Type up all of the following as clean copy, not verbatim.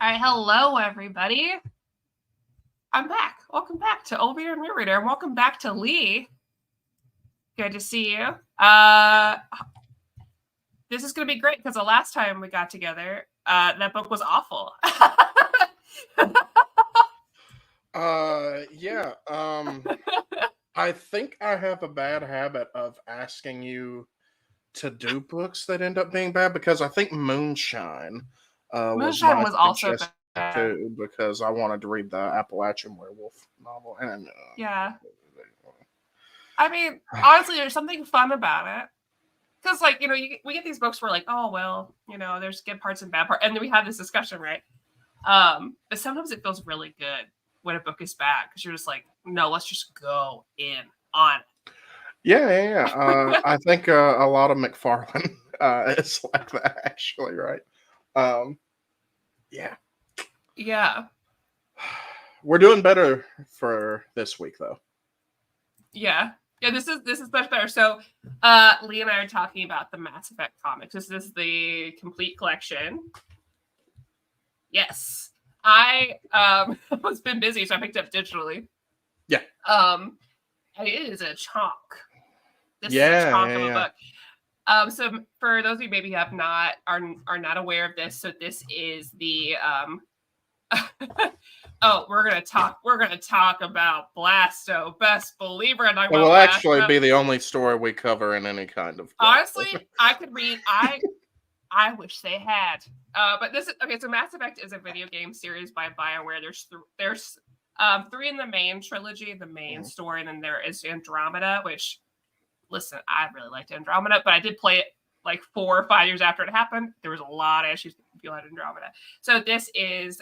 All right, hello everybody. I'm back. Welcome back to Old Reader and New Reader, and welcome back to Lee. Good to see you. This is going to be great because the last time we got together, that book was awful. Yeah. I think I have a bad habit of asking you to do books that end up being bad because I think Moonshine was Moonshine my was also suggestion bad. too because I wanted to read the Appalachian Werewolf novel. And Yeah. I mean, honestly, there's something fun about it. Because, like, we get these books where, like, oh, well, there's good parts and bad parts. And then we have this discussion, right? But sometimes it feels really good when a book is bad because you're just like, no, let's just go in on it. Yeah. I think a lot of McFarlane is like that, actually, right? Yeah. Yeah. We're doing better for this week, though. Yeah. Yeah, this is much better. So, Lee and I are talking about the Mass Effect comics. This is the complete collection. Yes. I was been busy, so I picked up digitally. Yeah. And it is a chunk. This is a chunk of a book. So for those of you maybe are not aware of this, so this is the we're gonna talk about Blasto, best believer, and it will actually be the only story we cover in any kind of. Honestly, I could read. I wish they had. But this is okay. So Mass Effect is a video game series by BioWare. There's three in the main trilogy, the main story, and then there is Andromeda. Which, listen, I really liked Andromeda, but I did play it like 4 or 5 years after it happened. There was a lot of issues with people at Andromeda. So this is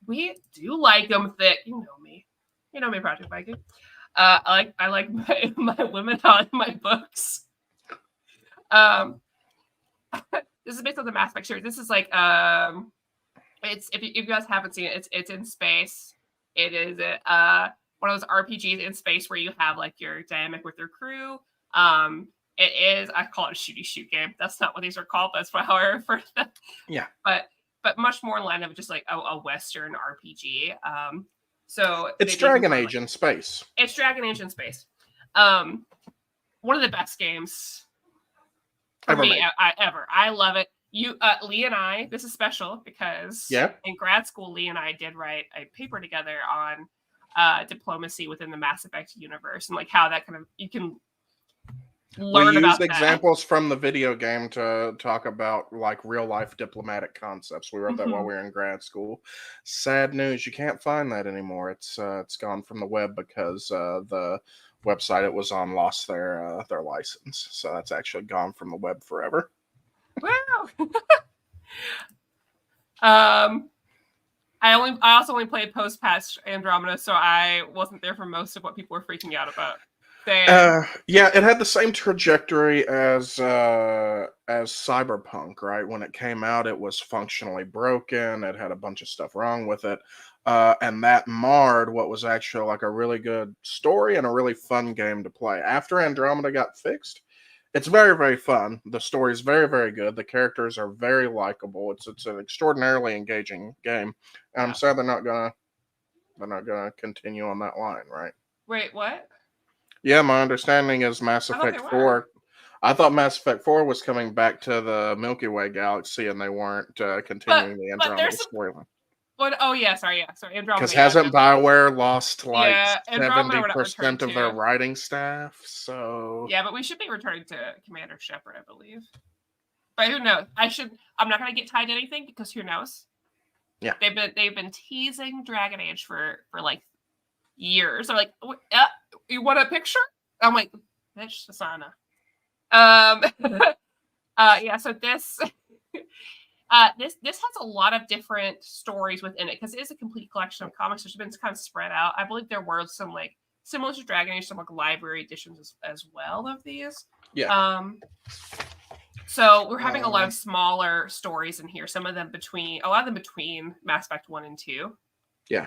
we do like them thick. You know me, Project Viking. I like my women on my books. This is based on the Mass Effect series. This is like it's if you guys haven't seen it, it's in space. It is one of those RPGs in space where you have like your dynamic with your crew. It is, I call it a shooty shoot game. That's not what these are called, but that's how I refer to them. Yeah. But much more in line of just like a Western RPG. So it's Dragon Age in space. It's Dragon Age in space. One of the best games for me ever. I love it. Lee and I, this is special because in grad school, Lee and I did write a paper together on diplomacy within the Mass Effect universe and like how that kind of you can learn we about used examples from the video game to talk about like real life diplomatic concepts. We wrote that while we were in grad school. Sad news, you can't find that anymore. It's gone from the web because the website it was on lost their license, so that's actually gone from the web forever. Wow. I also only played post-patch Andromeda, so I wasn't there for most of what people were freaking out about. Yeah, it had the same trajectory as Cyberpunk, right? When it came out, it was functionally broken. It had a bunch of stuff wrong with it. And that marred what was actually like a really good story and a really fun game to play. After Andromeda got fixed, it's very, very fun. The story is very, very good. The characters are very likable. It's an extraordinarily engaging game. And I'm sad they're not gonna continue on that line, right? Wait, what? Yeah, my understanding is Mass Effect 4. I thought Mass Effect 4 was coming back to the Milky Way galaxy, and they weren't continuing the Andromeda storyline. But sorry. Andromeda. Because hasn't BioWare lost like 70% of their writing staff? So yeah, but we should be returning to Commander Shepard, I believe. But who knows? I'm not going to get tied to anything because who knows? Yeah, they've been teasing Dragon Age for like years. They're like, you want a picture? I'm like, bitch, Asana. Yeah. So this. This has a lot of different stories within it because it is a complete collection of comics which have been kind of spread out. I believe there were some like similar to Dragon Age, some like library editions as well of these. Yeah. So we're having a lot of smaller stories in here. A lot of them between Mass Effect 1 and 2. Yeah.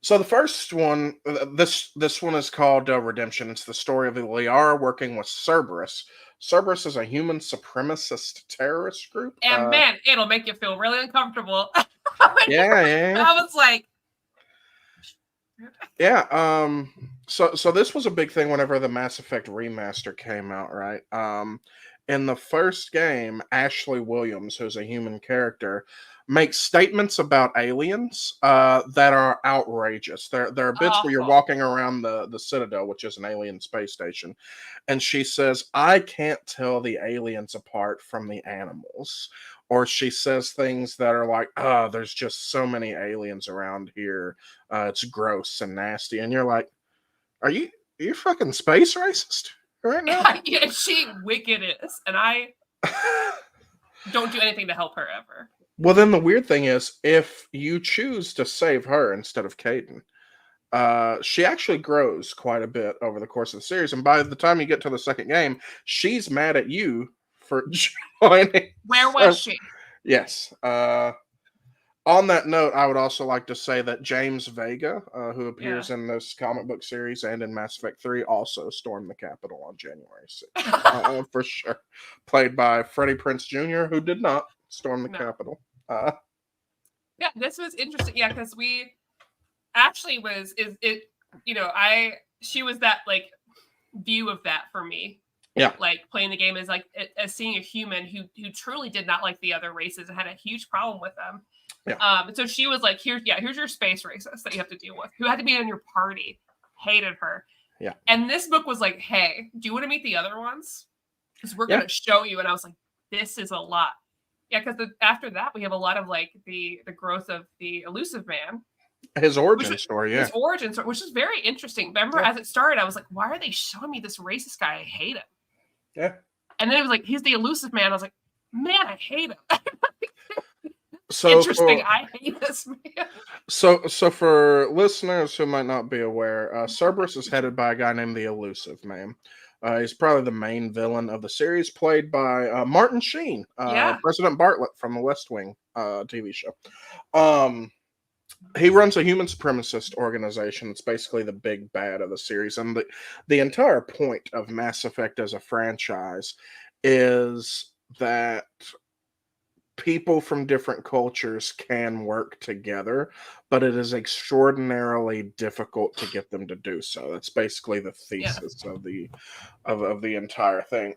So the first one, this one is called Redemption. It's the story of Liara working with Cerberus. Cerberus is a human supremacist terrorist group. And man, it'll make you feel really uncomfortable. Yeah. I was like, yeah. So this was a big thing whenever the Mass Effect remaster came out, right? In the first game, Ashley Williams, who's a human character, makes statements about aliens that are outrageous. There are bits where you're awful. walking around the Citadel, which is an alien space station, and she says, "I can't tell the aliens apart from the animals." Or she says things that are like, "Oh, there's just so many aliens around here. It's gross and nasty." And you're like, are you fucking space racist right now?" Yeah, she wicked is, and I don't do anything to help her ever. Well, then the weird thing is, if you choose to save her instead of Caden, she actually grows quite a bit over the course of the series. And by the time you get to the second game, she's mad at you for joining. Where was she? Yes. On that note, I would also like to say that James Vega, who appears in this comic book series and in Mass Effect 3, also stormed the Capitol on January 6th. For sure. Played by Freddie Prinze Jr., who did not storm the Capitol. Yeah, this was interesting. Yeah, because we actually she was that like view of that for me. Yeah, like playing the game is like as seeing a human who truly did not like the other races and had a huge problem with them. Yeah. So she was like, here's your space racist that you have to deal with, who had to be in your party, hated her. Yeah. And this book was like, hey, do you want to meet the other ones? Because we're gonna show you. And I was like, this is a lot. Yeah, because after that we have a lot of like the growth of the elusive man. His origin story, His origin story, which is very interesting. Remember, as it started, I was like, why are they showing me this racist guy? I hate him. Yeah. And then it was like, he's the elusive man. I was like, man, I hate him. So interesting. I hate this man. So for listeners who might not be aware, Cerberus is headed by a guy named the Elusive Man. He's probably the main villain of the series, played by Martin Sheen, President Bartlett from the West Wing TV show. He runs a human supremacist organization. It's basically the big bad of the series. And the entire point of Mass Effect as a franchise is that people from different cultures can work together, but it is extraordinarily difficult to get them to do so. That's basically the thesis of the entire thing.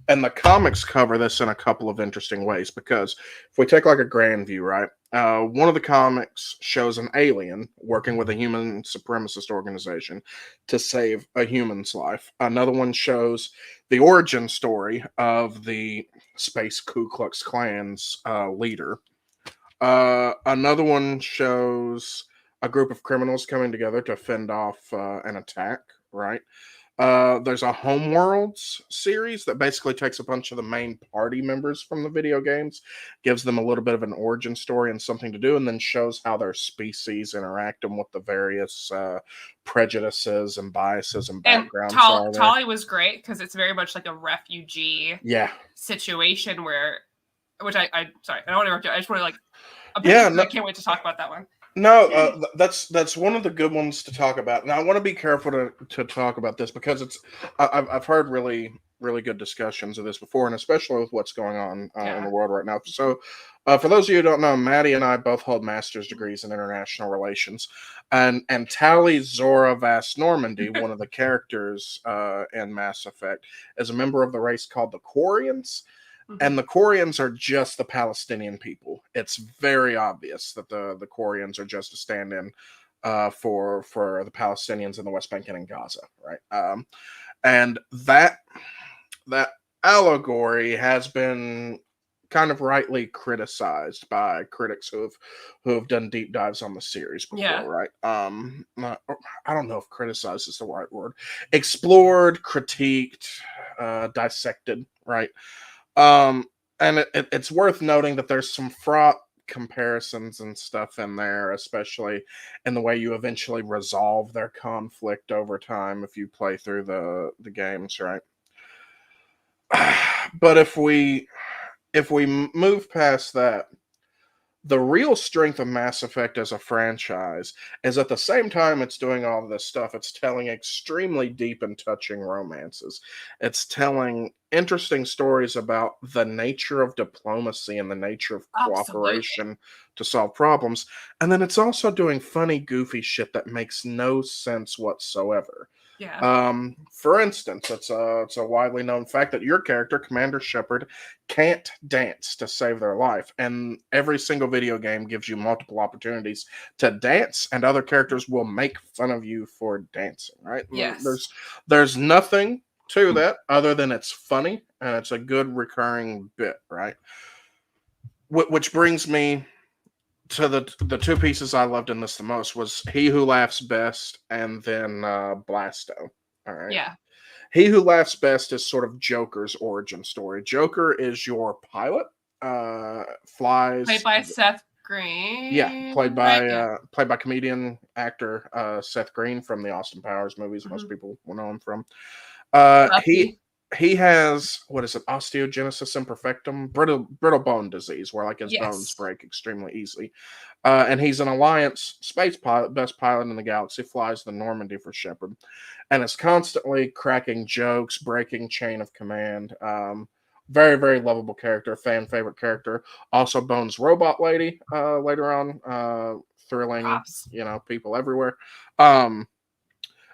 And the comics cover this in a couple of interesting ways, because if we take like a grand view, right? One of the comics shows an alien working with a human supremacist organization to save a human's life. Another one shows the origin story of the Space Ku Klux Klan's leader. Another one shows a group of criminals coming together to fend off an attack, right? There's a Homeworlds series that basically takes a bunch of the main party members from the video games, gives them a little bit of an origin story and something to do, and then shows how their species interact and what the various prejudices and biases and backgrounds are. Tali was great because it's very much like a refugee situation which I sorry, I don't want to interrupt you. I just want to like, I can't wait to talk about that one. No, that's one of the good ones to talk about. Now I want to be careful to talk about this because I've heard really good discussions of this before, and especially with what's going on in the world right now. So for those of you who don't know, Maddie and I both hold master's degrees in international relations, and Tali Zora Vast Normandy, one of the characters in Mass Effect, is a member of the race called the Quarians. And the Quarians are just the Palestinian people. It's very obvious that the Quarians are just a stand-in for the Palestinians in the West Bank and in Gaza, right? And that allegory has been kind of rightly criticized by critics who have done deep dives on the series before, right? I don't know if criticized is the right word. Explored, critiqued, dissected, right? And it's worth noting that there's some fraught comparisons and stuff in there, especially in the way you eventually resolve their conflict over time if you play through the games, right? But if we move past that, the real strength of Mass Effect as a franchise is at the same time it's doing all of this stuff, it's telling extremely deep and touching romances. It's telling interesting stories about the nature of diplomacy and the nature of Absolutely. cooperation to solve problems. And then it's also doing funny, goofy shit that makes no sense whatsoever. Yeah. For instance, it's a widely known fact that your character, Commander Shepard, can't dance to save their life, and every single video game gives you multiple opportunities to dance, and other characters will make fun of you for dancing. Right? Yes. There's nothing to that other than it's funny and it's a good recurring bit. Right? Which brings me to the two pieces I loved in this the most was He Who Laughs Best and then Blasto. All right. Yeah. He Who Laughs Best is sort of Joker's origin story. Joker is your pilot, Played flies. by Seth Yeah, Green, right? Yeah. played by comedian actor Seth Green from the Austin Powers movies. Most Mhm. people will know him from. He Buffy. he has, what is it, osteogenesis imperfectum, brittle bone disease, where like his bones Yes. break extremely easily. And he's an Alliance space pilot, best pilot in the galaxy, flies the Normandy for Shepard, and is constantly cracking jokes, breaking chain of command. Very, very lovable character, fan favorite character. Also, Bones Robot Lady later on, thrilling, Props. people everywhere. Um,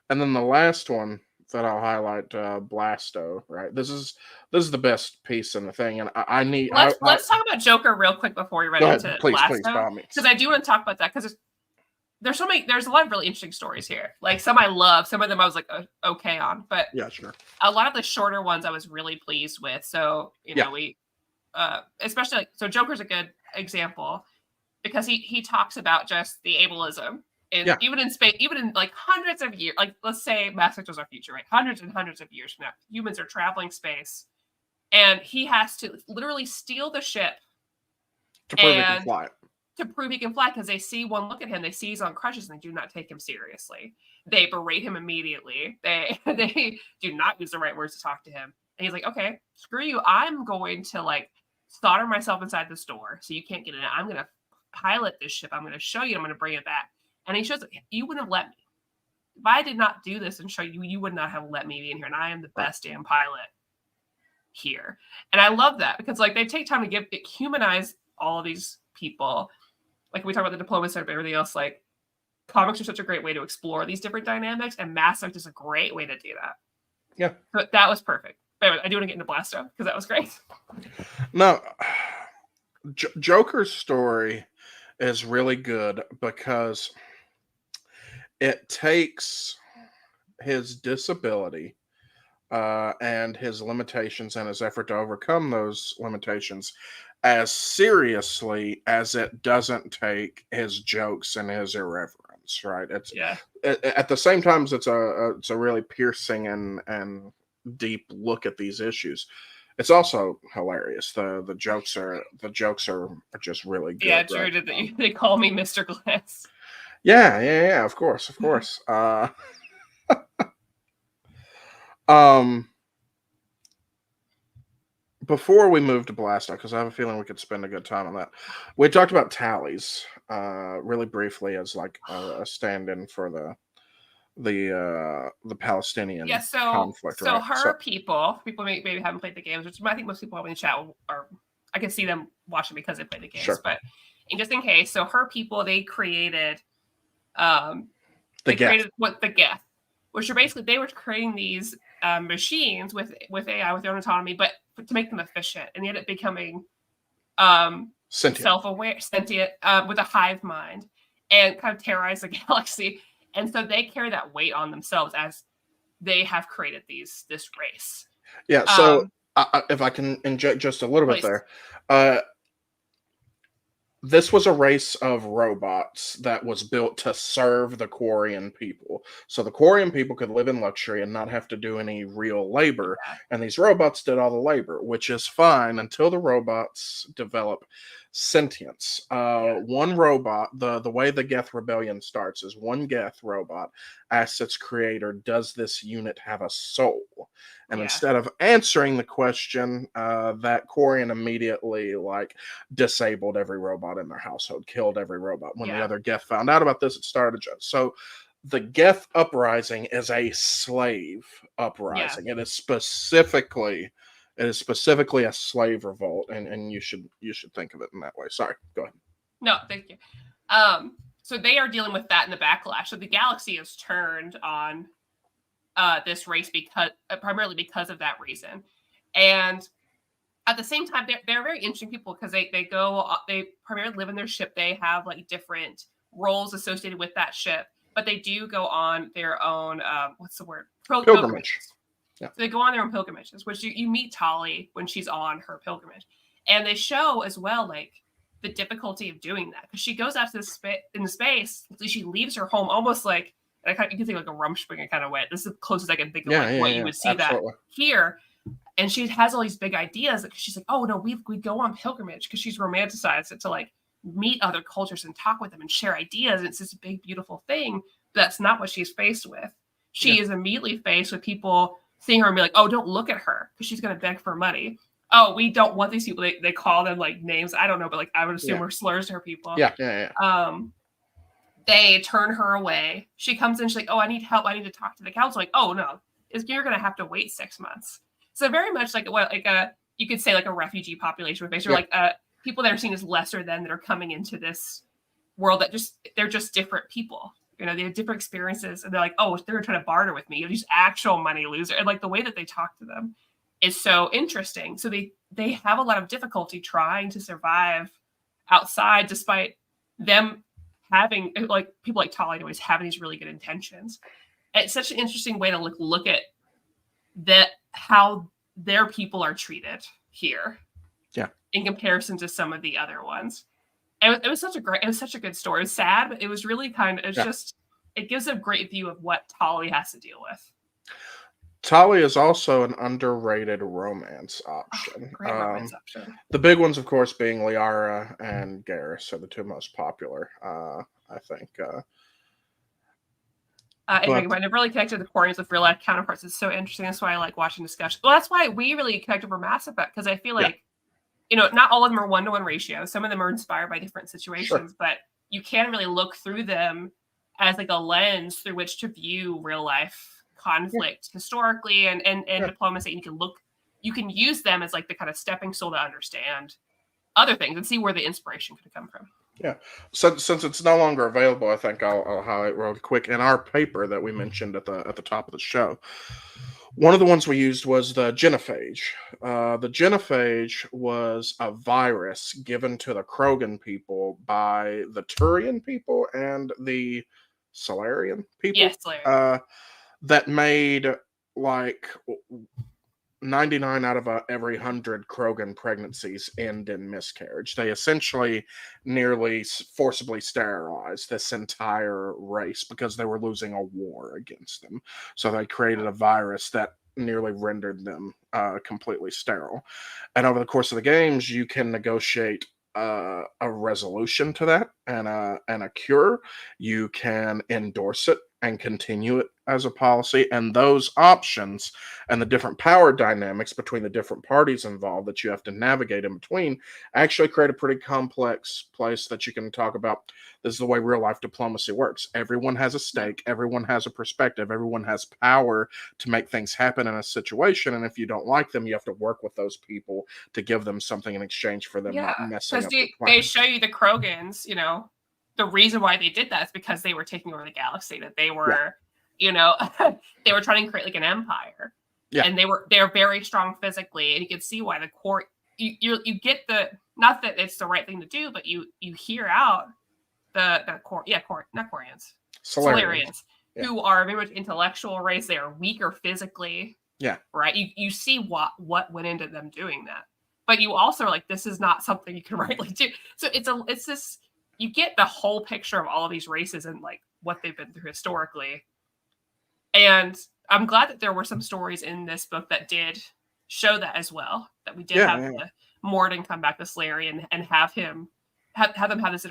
and then the last one that I'll highlight, Blasto. Right, this is the best piece in the thing, and I need. Let's talk about Joker real quick before we run Go ahead, into please, by Blasto, all means. because I do want to talk about that because there's a lot of really interesting stories here. Like some I love, some of them I was like okay on, but Yeah, sure. a lot of the shorter ones I was really pleased with. So Yeah. we especially so Joker's a good example because he talks about just the ableism. And Yeah. even in space, even in like hundreds of years, like let's say Mass Effect was our future, right? Hundreds and hundreds of years from now, humans are traveling space, and he has to literally steal the ship To prove he can and fly it. to prove he can fly because they see one look at him, they see he's on crutches, and they do not take him seriously. They berate him immediately. They do not use the right words to talk to him, and he's like, "Okay, screw you. I'm going to like solder myself inside this door so you can't get in it. I'm going to pilot this ship. I'm going to show you. I'm going to bring it back." And he shows, "You wouldn't have let me. If I did not do this and show you, you would not have let me be in here. And I am the best damn pilot here." And I love that because like they take time to humanize all of these people. Like we talk about the diplomacy and everything else, like comics are such a great way to explore these different dynamics, and Mass Effect is a great way to do that. Yeah. But that was perfect. But anyway, I do want to get into Blasto because that was great. No, Joker's story is really good because it takes his disability and his limitations and his effort to overcome those limitations as seriously as it doesn't take his jokes and his irreverence. Right? It's at the same time it's a really piercing and deep look at these issues. It's also hilarious. The jokes are just really good. Yeah, Drew, right? they call me Mr. Glass. Yeah. Of course. Um, before we move to Blasto, because I have a feeling we could spend a good time on that. We talked about tallies, really briefly as like a stand-in for the Palestinian conflict. So Right? people maybe haven't played the games, which I think most people in the chat are. I can see them watching because they play the games. Sure. But just in case, so her people they created, the Geth, which are basically they were creating these machines with AI with their own autonomy, but to make them efficient, and they ended up becoming self-aware, sentient, with a hive mind, and kind of terrorize the galaxy. And so they carry that weight on themselves as they have created this race. Yeah. So if I can inject just a little bit there, this was a race of robots that was built to serve the Quarian people. So the Quarian people could live in luxury and not have to do any real labor. And these robots did all the labor, which is fine until the robots develop sentience. One robot, the way the Geth Rebellion starts is one Geth robot asks its creator, "Does this unit have a soul?" And instead of answering the question, that Quarian immediately like disabled every robot in their household, killed every robot. When the other Geth found out about this, it started a joke. So the Geth uprising is a slave uprising. It is specifically a slave revolt, and you should think of it in that way. Sorry, go ahead. No, thank you. So they are dealing with that in the backlash. So the galaxy is turned on this race because primarily because of that reason, and at the same time, they're very interesting people because they primarily live in their ship. They have like different roles associated with that ship, but they do go on their own what's the word? Pilgrimage. So they go on their own pilgrimages, which you meet Tali when she's on her pilgrimage, and they show as well like the difficulty of doing that because she goes out to in space. She leaves her home almost like you can think like a Rumspringa kind of way. This is the closest I can think of what you would see that here. And she has all these big ideas. She's like, oh no, we go on pilgrimage because she's romanticized it to like meet other cultures and talk with them and share ideas. And it's this big, beautiful thing. But that's not what she's faced with. She is immediately faced with people seeing her and be like, oh, don't look at her because she's going to beg for money. Oh, we don't want these people. They call them like names. I don't know, but like I would assume we're slurs to her people. They turn her away. She comes in. She's like, oh, I need help. I need to talk to the council. Like, oh no, you're going to have to wait 6 months. So very much like you could say like a refugee population, basically like people that are seen as lesser than that are coming into this world that they're just different people. You know, they have different experiences, and they're like, oh, they're trying to barter with me. You're just actual money loser. And like the way that they talk to them is so interesting. So they have a lot of difficulty trying to survive outside, despite them having like people like Tali always having these really good intentions. And it's such an interesting way to look at that how their people are treated here in comparison to some of the other ones. It was such a good story. It was sad, but it was really it gives a great view of what Tali has to deal with. Tali is also an underrated romance option. Great romance option. The big ones, of course, being Liara and Garrus are the two most popular, I think. Anyway, when it really connected the Quarians with real life counterparts, it's so interesting. That's why I like watching discussions. Well, that's why we really connect over Mass Effect, because I feel like, not all of them are 1-to-1 ratio. Some of them are inspired by different situations, but you can really look through them as like a lens through which to view real life conflict historically and diplomacy. And you can use them as like the kind of stepping stone to understand other things and see where the inspiration could come from. Yeah. So since it's no longer available, I think I'll highlight real quick in our paper that we mentioned at the top of the show. One of the ones we used was the genophage. The genophage was a virus given to the Krogan people by the Turian people and the Solarian people. Yes, Solarian. That made like 99 out of every 100 Krogan pregnancies end in miscarriage. They essentially nearly forcibly sterilized this entire race because they were losing a war against them. So they created a virus that nearly rendered them completely sterile. And over the course of the games, you can negotiate a resolution to that and a cure. You can endorse it and continue it as a policy, and those options and the different power dynamics between the different parties involved that you have to navigate in between actually create a pretty complex place that you can talk about. This is the way real life diplomacy works. Everyone has a stake, everyone has a perspective, everyone has power to make things happen in a situation, and if you don't like them, you have to work with those people to give them something in exchange for them not messing up the plan. They show you the Krogans, the reason why they did that is because they were taking over the galaxy, that they were, they were trying to create like an empire. Yeah. And they're very strong physically. And you can see why the core, you get not that it's the right thing to do, but you hear out not Quarians, Solarians, who are very much intellectual race. They are weaker physically. Yeah. Right. You see what went into them doing that. But you also are like, this is not something you can rightly do. So it's this, you get the whole picture of all of these races and like what they've been through historically. And I'm glad that there were some stories in this book that did show that as well, that we did have Morden come back as Larry and have them have this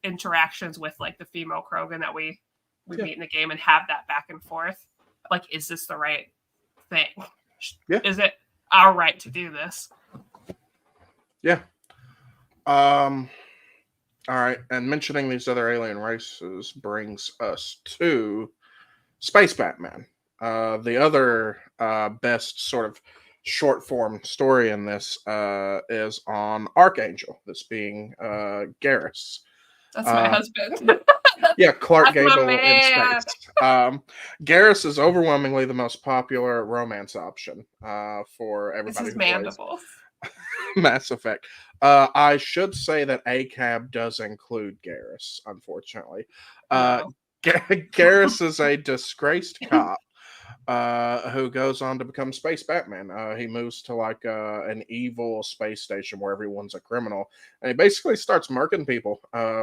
interactions with like the female Krogan that we meet in the game, and have that back and forth. Like, is this the right thing? Yeah. Is it our right to do this? Yeah. All right. And mentioning these other alien races brings us to Space Batman. The other best sort of short form story in this is on Archangel, this being Garrus. That's my husband. Yeah, Clark That's my Gable in man. space. Garrus is overwhelmingly the most popular romance option for This everybody is who plays Mandibles. Mass Effect. I should say that ACAB does include Garrus, unfortunately. No. Garrus is a disgraced cop who goes on to become Space Batman. He moves to like an evil space station where everyone's a criminal, and he basically starts murking people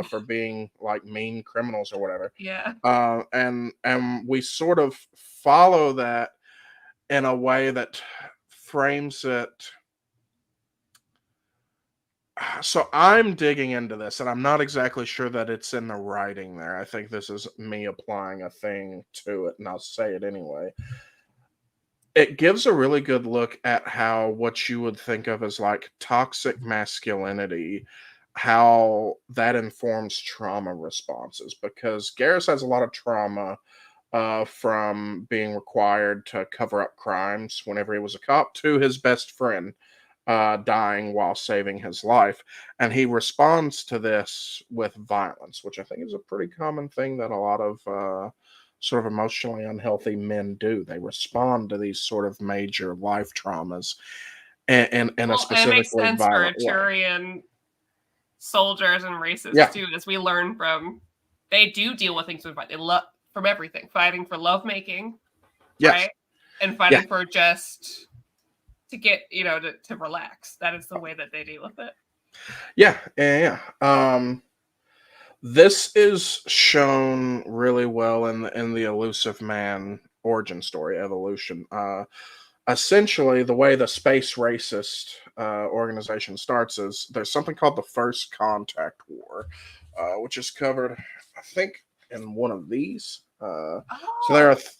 for being like mean criminals or whatever. Yeah. And we sort of follow that in a way that frames it. So I'm digging into this, and I'm not exactly sure that it's in the writing there. I think this is me applying a thing to it, and I'll say it anyway. It gives a really good look at how what you would think of as like toxic masculinity, how that informs trauma responses, because Garrus has a lot of trauma from being required to cover up crimes whenever he was a cop, to his best friend dying while saving his life. And he responds to this with violence, which I think is a pretty common thing that a lot of sort of emotionally unhealthy men do. They respond to these sort of major life traumas in a specifically it makes sense for violent way. Turian soldiers and racists too, as we learn from. They do deal with things they love from everything, fighting for lovemaking, right, and fighting for just to get to relax. That is the way that they deal with it. Yeah. This is shown really well in the Elusive Man origin story, Evolution. Essentially, the way the space racist organization starts is there's something called the First Contact War, which is covered, I think, in one of these. So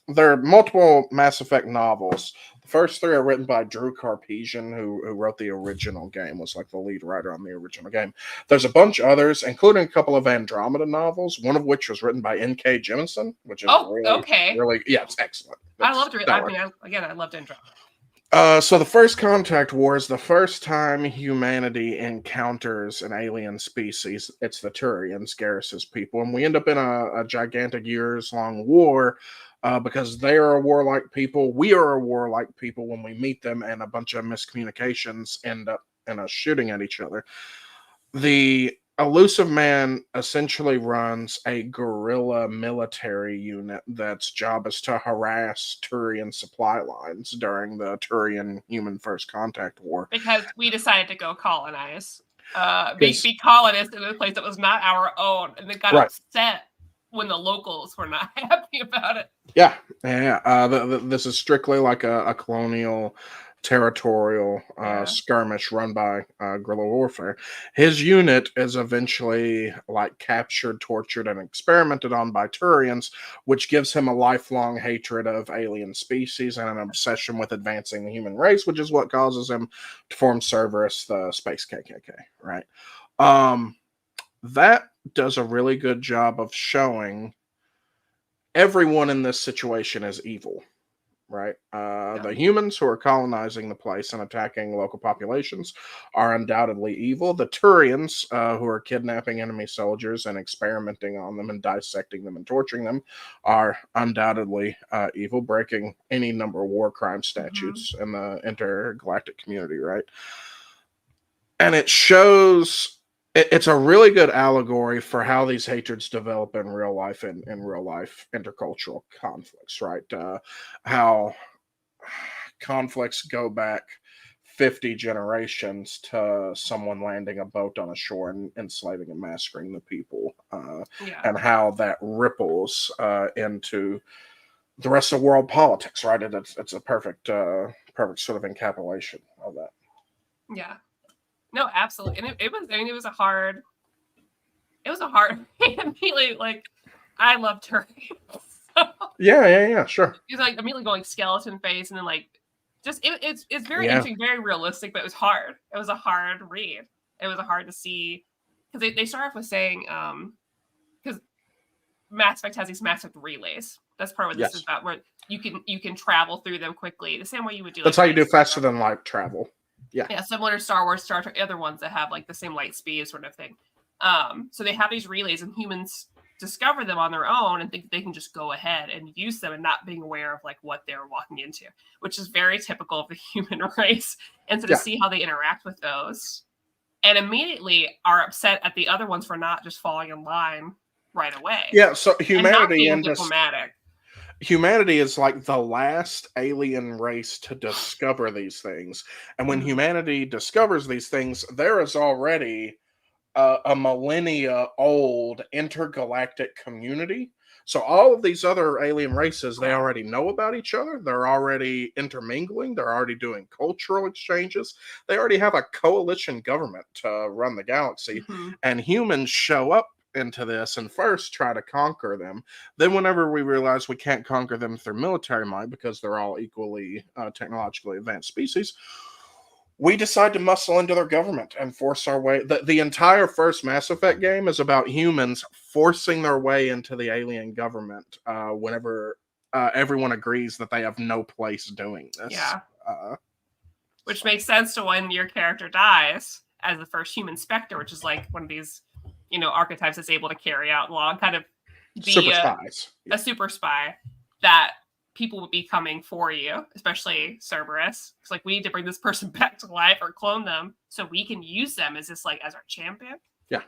there are multiple Mass Effect novels. The first three are written by Drew Carpesian, who wrote the original game, was like the lead writer on the original game. There's a bunch of others, including a couple of Andromeda novels, one of which was written by N.K. Jemisin, which is really, it's excellent. I loved it. I loved Andromeda. So the First Contact War is the first time humanity encounters an alien species. It's the Turians, Garrus's people, and we end up in a gigantic years-long war because they are a warlike people. We are a warlike people when we meet them, and a bunch of miscommunications end up in us shooting at each other. The Elusive Man essentially runs a guerrilla military unit that's job is to harass Turian supply lines during the Turian Human First Contact War. Because we decided to go colonize, be colonists in a place that was not our own, and they got upset when the locals were not happy about it. Yeah. This is strictly like a colonial territorial skirmish run by guerrilla warfare. His unit is eventually like captured, tortured, and experimented on by Turians, which gives him a lifelong hatred of alien species and an obsession with advancing the human race, which is what causes him to form Cerberus, the space KKK, right? That does a really good job of showing everyone in this situation is evil. Right? The humans who are colonizing the place and attacking local populations are undoubtedly evil. The Turians, who are kidnapping enemy soldiers and experimenting on them and dissecting them and torturing them, are undoubtedly evil, breaking any number of war crime statutes in the intergalactic community, right? And it shows... It's a really good allegory for how these hatreds develop in real life and in real life intercultural conflicts, right? How conflicts go back 50 generations to someone landing a boat on a shore and enslaving and massacring the people, and how that ripples into the rest of world politics, right? It's a perfect sort of encapsulation of that. Yeah. No, absolutely. And it was, I mean, it was a hard immediately, like, I loved her. So, Yeah, sure. he's like immediately going skeleton face, and then like just it's very Yeah. interesting, very realistic, but it was hard. It was a hard read. It was hard to see because they start off with saying because Mass Effect has these Mass Effect relays. That's part of what this is Yes. about, where you can travel through them quickly, the same way you would do. That's like, how you do faster than light travel. yeah, similar to Star Wars, Star Trek, other ones that have like the same light speed sort of thing. So they have these relays, and humans discover them on their own and think they can just go ahead and use them and not being aware of like what they're walking into, which is very typical of the human race. And so to see how they interact with those, and immediately are upset at the other ones for not just falling in line right away. Yeah, so humanity and diplomatic. Humanity is like the last alien race to discover these things. And when humanity discovers these things, there is already a millennia old intergalactic community. So all of these other alien races, they already know about each other. They're already intermingling. They're already doing cultural exchanges. They already have a coalition government to run the galaxy. And humans show up into this and first try to conquer them. Then whenever we realize we can't conquer them through military might because they're all equally technologically advanced species, we decide to muscle into their government and force our way. The entire first Mass Effect game is about humans forcing their way into the alien government whenever everyone agrees that they have no place doing this. Yeah. Which makes sense to when your character dies as the first human Spectre, which is like one of these, archetypes that's able to carry out law, kind of be super spies. A super spy that people would be coming for you, especially Cerberus. It's like, we need to bring this person back to life or clone them so we can use them as this, like, as our champion. Yeah.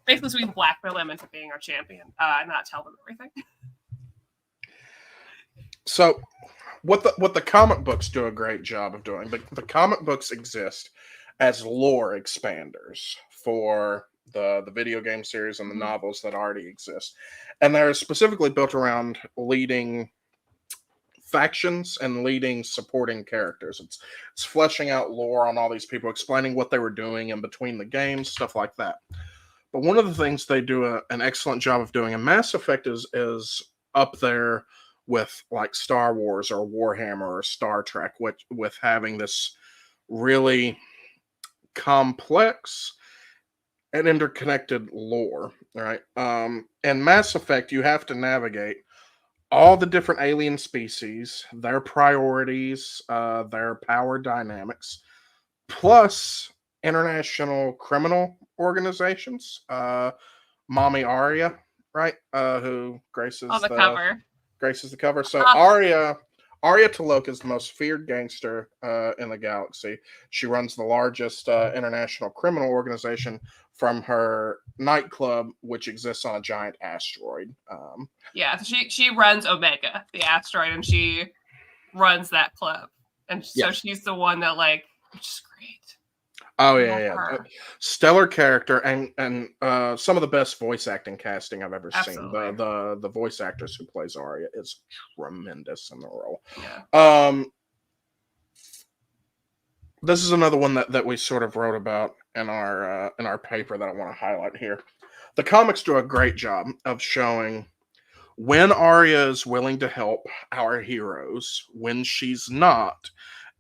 Basically, so we can blackmail them into being our champion and not tell them everything. So, what the comic books do a great job of doing, the comic books exist as lore expanders for the video game series and the novels that already exist. And they're specifically built around leading factions and leading supporting characters. It's fleshing out lore on all these people, explaining what they were doing in between the games, stuff like that. But one of the things they do an excellent job of doing, and Mass Effect is up there with like Star Wars or Warhammer or Star Trek, with having this really complex and interconnected lore, right? In Mass Effect, you have to navigate all the different alien species, their priorities, their power dynamics, plus international criminal organizations. Mommy Arya, right? Who graces on the cover. Graces the cover. So Arya T'Loak is the most feared gangster in the galaxy. She runs the largest international criminal organization from her nightclub, which exists on a giant asteroid. So she runs Omega, the asteroid, and she runs that club. And so she's the one that, like, which is great. Oh yeah. Stellar character and some of the best voice acting casting I've ever seen. The voice actress who plays Arya is tremendous in the role. Yeah. This is another one that we sort of wrote about in our paper that I want to highlight here. The comics do a great job of showing when Arya is willing to help our heroes, when she's not,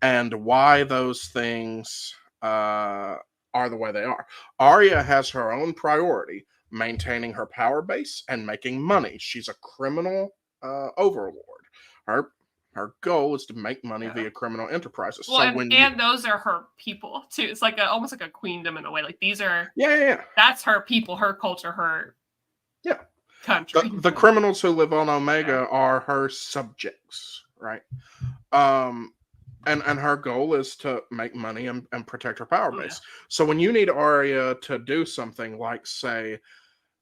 and why those things are the way they are. Arya has her own priority, maintaining her power base and making money. She's a criminal overlord. Her goal is to make money via criminal enterprises. Well, so and those are her people too. It's like almost like a queendom in a way. Like, these are that's her people, her culture, her country. The criminals who live on Omega are her subjects, right? And her goal is to make money and protect her power base. So when you need Arya to do something like, say,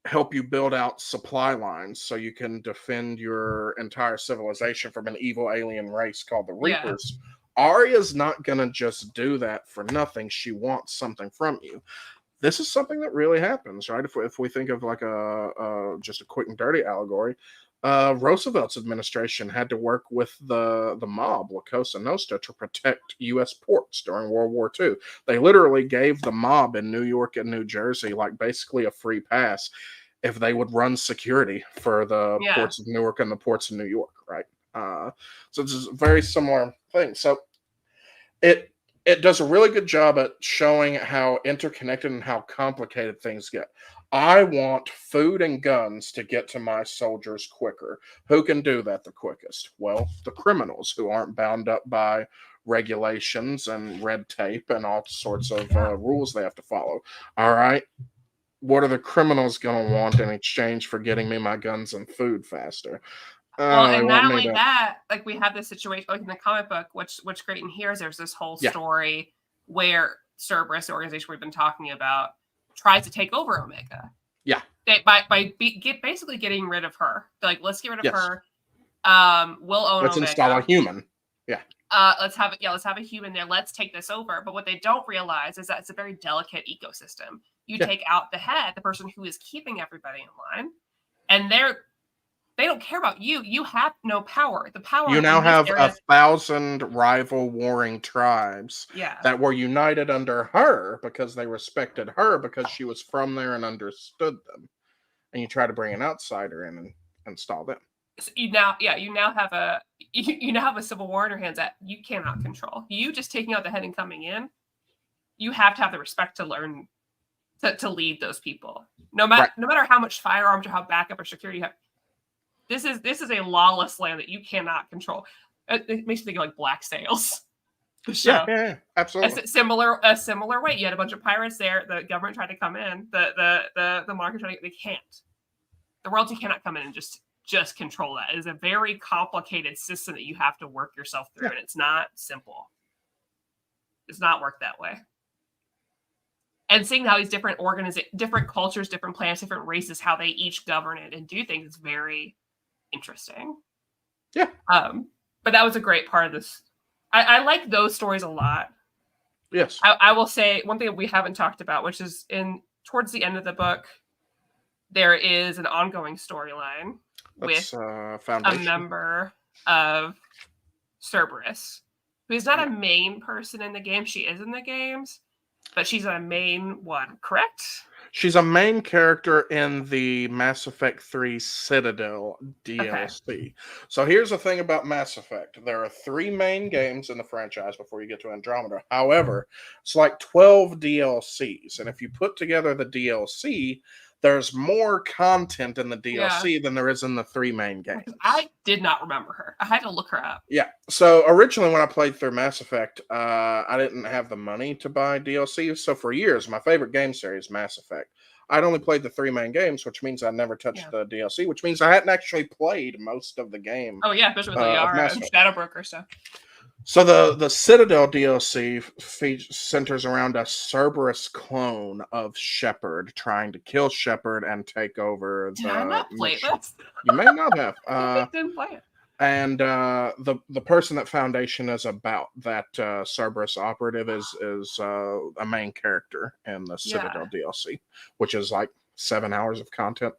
help you build out supply lines so you can defend your entire civilization from an evil alien race called the Reapers, Arya's not going to just do that for nothing. She wants something from you. This is something that really happens, right? If we think of like just a quick and dirty allegory, Roosevelt's administration had to work with the mob, La Cosa Nostra, to protect U.S. ports during World War II. They literally gave the mob in New York and New Jersey, like, basically a free pass if they would run security for the Yeah. ports of Newark and the ports of New York, right? So it's a very similar thing. So it does a really good job at showing how interconnected and how complicated things get. I want food and guns to get to my soldiers quicker. Who can do that the quickest? Well, the criminals who aren't bound up by regulations and red tape and all sorts of rules they have to follow. All right. What are the criminals going to want in exchange for getting me my guns and food faster? Well, They and want not me only to. that, like we have this situation, like in the comic book, what's great in here is there's this whole Yeah. story where Cerberus, the organization we've been talking about, tries to take over Omega. Yeah. Basically getting rid of her. They're like, let's get rid of Yes. her. We'll own Let's Omega. install a human. Yeah. Let's have a human there. Let's take this over. But what they don't realize is that it's a very delicate ecosystem. You take out the head, the person who is keeping everybody in line, and they don't care about you. You have no power. The power You now in this have area, 1,000 rival warring tribes yeah, that were united under her because they respected her because she was from there and understood them. And you try to bring an outsider in and install them. So you now have a civil war in your hands that you cannot control. You just taking out the head and coming in, you have to have the respect to learn to lead those people. No matter how much firearms or how backup or security you have. This is a lawless land that you cannot control. It makes me think of like Black Sails. Yeah, absolutely. A similar way. You had a bunch of pirates there. The government tried to come in. The monarchy tried to. They can't. The royalty cannot come in and just control that. It is a very complicated system that you have to work yourself through, and it's not simple. It's not work that way. And seeing how these different different cultures, different planets, different races, how they each govern it and do things is very interesting. Yeah. But that was a great part of this. I like those stories a lot. Yes. I will say one thing that we haven't talked about, which is towards the end of the book, there is an ongoing storyline with a member of Cerberus, who is not a main person in the game. She is in the games, but she's a main one, correct? She's a main character in the Mass Effect 3 Citadel DLC. Okay. So here's the thing about Mass Effect. There are 3 main games in the franchise before you get to Andromeda. However, it's like 12 DLCs. And if you put together the DLC, there's more content in the DLC than there is in the 3 main games. I did not remember her. I had to look her up. Yeah. So originally when I played through Mass Effect, I didn't have the money to buy DLC. So for years, my favorite game series, Mass Effect, I'd only played the 3 main games, which means I never touched the DLC, which means I hadn't actually played most of the game. Oh, yeah, especially with the Yara and Shadowbroker stuff. So the Citadel DLC centers around a Cerberus clone of Shepard trying to kill Shepard and take over the. Did I not play this? You may not have. I didn't play it. And the person that Foundation is about, that Cerberus operative, is a main character in the Citadel DLC, which is like 7 hours of content.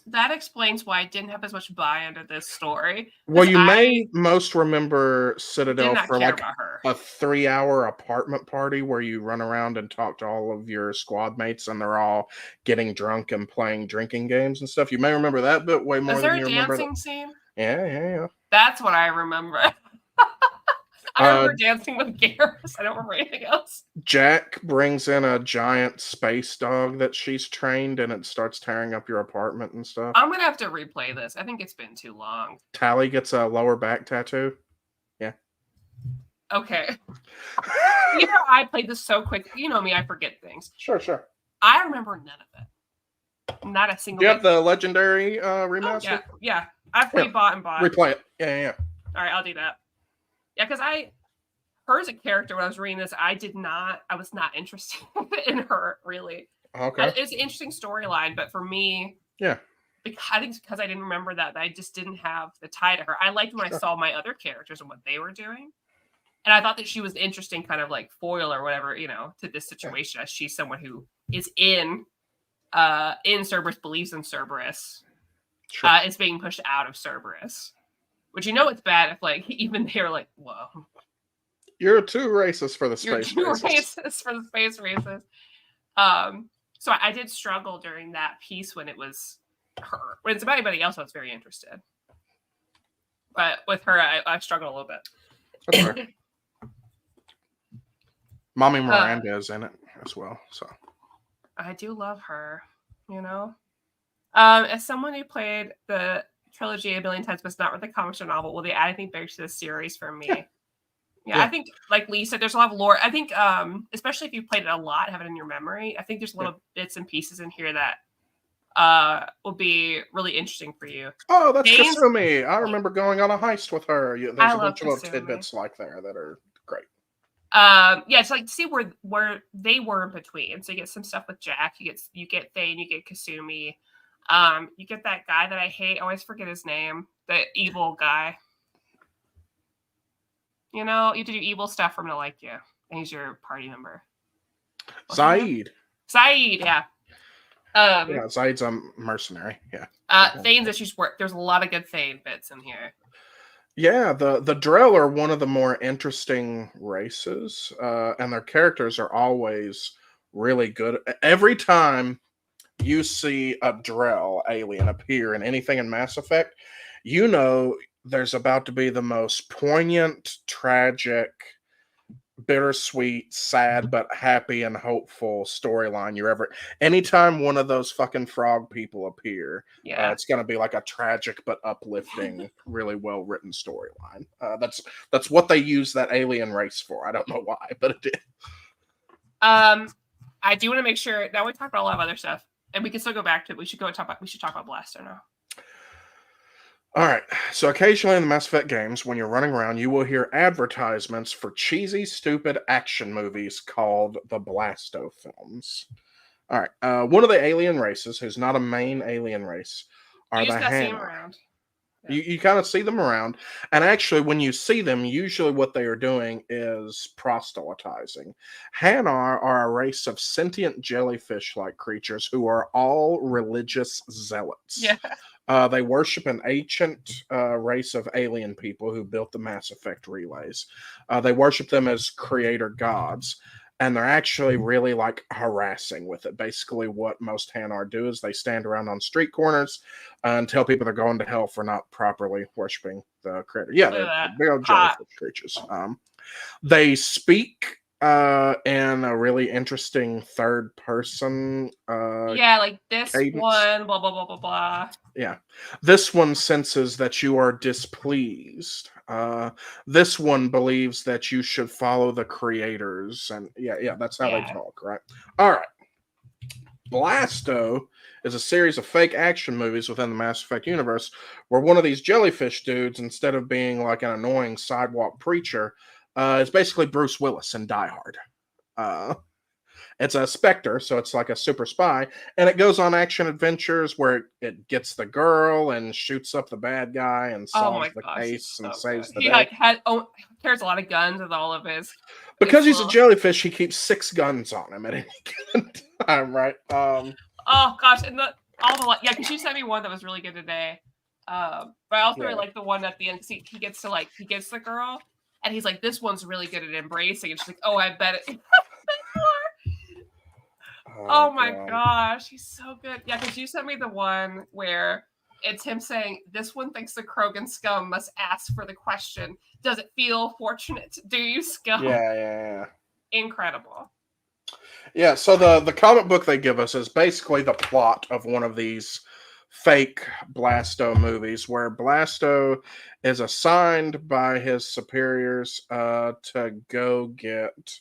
That explains why I didn't have as much buy into this story. Well, you may most remember Citadel for like a 3-hour apartment party where you run around and talk to all of your squad mates and they're all getting drunk and playing drinking games and stuff. You may remember that bit way more than you remember. Is there a dancing scene? Yeah. That's what I remember. I remember dancing with Garrus. I don't remember anything else. Jack brings in a giant space dog that she's trained, and it starts tearing up your apartment and stuff. I'm going to have to replay this. I think it's been too long. Tally gets a lower back tattoo. Yeah. Okay. I played this so quick. You know me, I forget things. Sure. I remember none of it. Not a single. Do you have the legendary remaster? Oh, yeah. I played bought and bought. Replay it. Yeah. All right, I'll do that. Yeah, because her as a character, when I was reading this, I was not interested in her, really. Okay. It's an interesting storyline, but for me, I think because I didn't remember that I just didn't have the tie to her. I liked when I saw my other characters and what they were doing. And I thought that she was the interesting kind of like foil or whatever, to this situation, as she's someone who is in Cerberus, believes in Cerberus. Sure. is being pushed out of Cerberus. Which it's bad if like even they're like, whoa. You're too racist for the You're space too races. racist for the space races. So I did struggle during that piece when it was her. When it's about anybody else, I was very interested. But with her, I struggled a little bit. That's right. Mommy Miranda is in it as well, so I do love her. As someone who played the trilogy a million times, but not read the comics or novel, will they add anything big to the series for me? Yeah, I think, like Lee said, there's a lot of lore. I think, especially if you played it a lot, have it in your memory, I think there's little bits and pieces in here that will be really interesting for you. Oh, that's Kasumi. I remember going on a heist with her. There's a bunch of little tidbits like there that are great. It's like to see where they were in between. So you get some stuff with Jack, you get Thane, you get Kasumi. You get that guy that I hate. I always forget his name. The evil guy. You have to do evil stuff for him to like you. And he's your party member. Zaid. Zaid, yeah. Zaid's a mercenary. Yeah. Thane's issues work. There's a lot of good Thane bits in here. Yeah, the Drell are one of the more interesting races, and their characters are always really good. Every time you see a Drell alien appear in anything in Mass Effect, there's about to be the most poignant, tragic, bittersweet, sad, but happy and hopeful storyline you're ever. Anytime one of those fucking frog people appear, it's going to be like a tragic but uplifting, really well written storyline. That's what they use that alien race for. I don't know why, but it did. I do want to make sure. Now we talked about a lot of other stuff, and we can still go back to it. We should talk about Blaster now. All right, so occasionally in the Mass Effect games, when you're running around, you will hear advertisements for cheesy, stupid action movies called the Blasto films. All right, one of the alien races, who's not a main alien race, are the Hanar. You kind of see them around, and actually, when you see them, usually what they are doing is proselytizing. Hanar are a race of sentient jellyfish-like creatures who are all religious zealots. Yeah. They worship an ancient race of alien people who built the Mass Effect relays. They worship them as creator gods, and they're actually really like harassing with it. Basically, what most Hanar do is they stand around on street corners and tell people they're going to hell for not properly worshiping the creator. Yeah, they're big old jellyfish creatures. They speak in a really interesting third person like this cadence. one, blah blah blah blah blah. Yeah, this one senses that you are displeased. This one believes that you should follow the creators, and that's how they talk, right? All right. Blasto is a series of fake action movies within the Mass Effect universe where one of these jellyfish dudes, instead of being like an annoying sidewalk preacher, is basically Bruce Willis in Die Hard. It's a Spectre, so it's like a super spy, and it goes on action adventures where it gets the girl and shoots up the bad guy and solves the case and saves the day. He carries a lot of guns with all of his. Because he's a jellyfish, he keeps 6 guns on him at any given time, right? Oh gosh, and because you sent me one that was really good today. But I also really like the one at the end. He gets the girl, and he's like, "This one's really good at embracing," and she's like, "Oh, I bet it." Oh my gosh, he's so good. Yeah, because you sent me the one where it's him saying, "This one thinks the Krogan scum must ask for the question, does it feel fortunate? Do you scum?" Yeah. Incredible. Yeah, so the comic book they give us is basically the plot of one of these fake Blasto movies where Blasto is assigned by his superiors to go get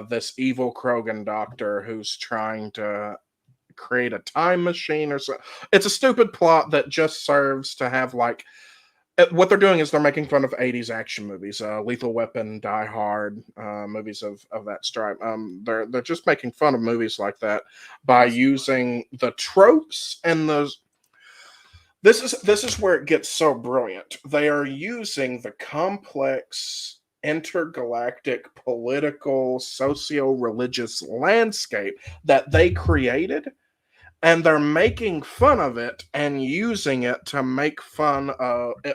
this evil Krogan doctor who's trying to create a time machine or so. It's a stupid plot that just serves to have like what they're doing is they're making fun of 80s action movies, Lethal Weapon, Die Hard, movies of that stripe. They're just making fun of movies like that by using the tropes and those. This is where it gets so brilliant. They are using the complex intergalactic political socio-religious landscape that they created, and they're making fun of it and using it to make fun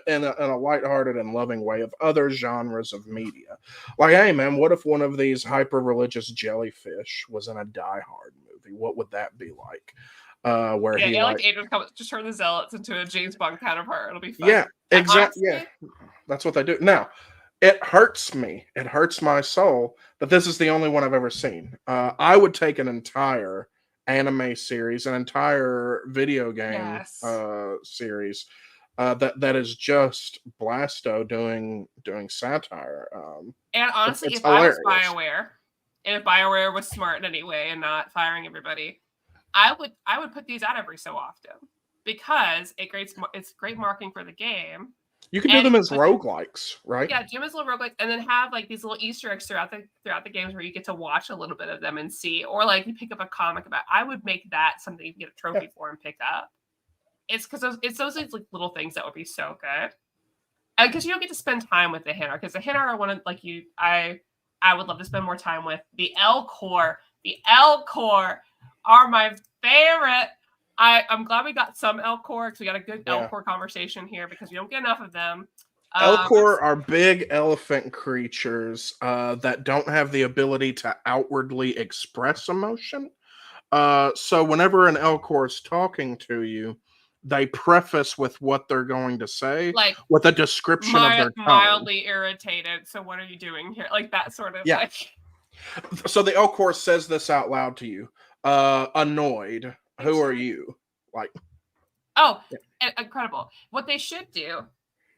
in a lighthearted and loving way of other genres of media. Like, hey man, what if one of these hyper religious jellyfish was in a Die Hard movie? What would that be like? Where Yeah, he Alec like, Aiden would just turn the Zealots into a James Bond counterpart. It'll be fun. yeah, exactly, Honestly, yeah, that's what they do. Now, it hurts me. It hurts my soul that this is the only one I've ever seen. I would take an entire anime series, an entire video game yes. series that is just Blasto doing satire. And honestly, It's if I was hilarious. BioWare, and if BioWare was smart in any way and not firing everybody, I would put these out every so often because it's great marketing for the game. You can do And them as put them, roguelikes, right? yeah, do them as little roguelikes, and then have like these little Easter eggs throughout the games where you get to watch a little bit of them and see, or like you pick up a comic about. I would make that something you can get a trophy for and pick up. It's because it's those like little things that would be so good, and because you don't get to spend time with the Hinnar, because the Hinnar are one of like you. I would love to spend more time with the L Core. The L Core are my favorite. I'm glad we got some L Core because we got a good L Core conversation here because we don't get enough of them. Elcor are big elephant creatures that don't have the ability to outwardly express emotion. So whenever an Elcor is talking to you, they preface with what they're going to say, like with a description of their tone. Mildly irritated. So what are you doing here? Like that sort of like. So the Elcor says this out loud to you. Annoyed. Who are you? Like. Oh, incredible. What they should do.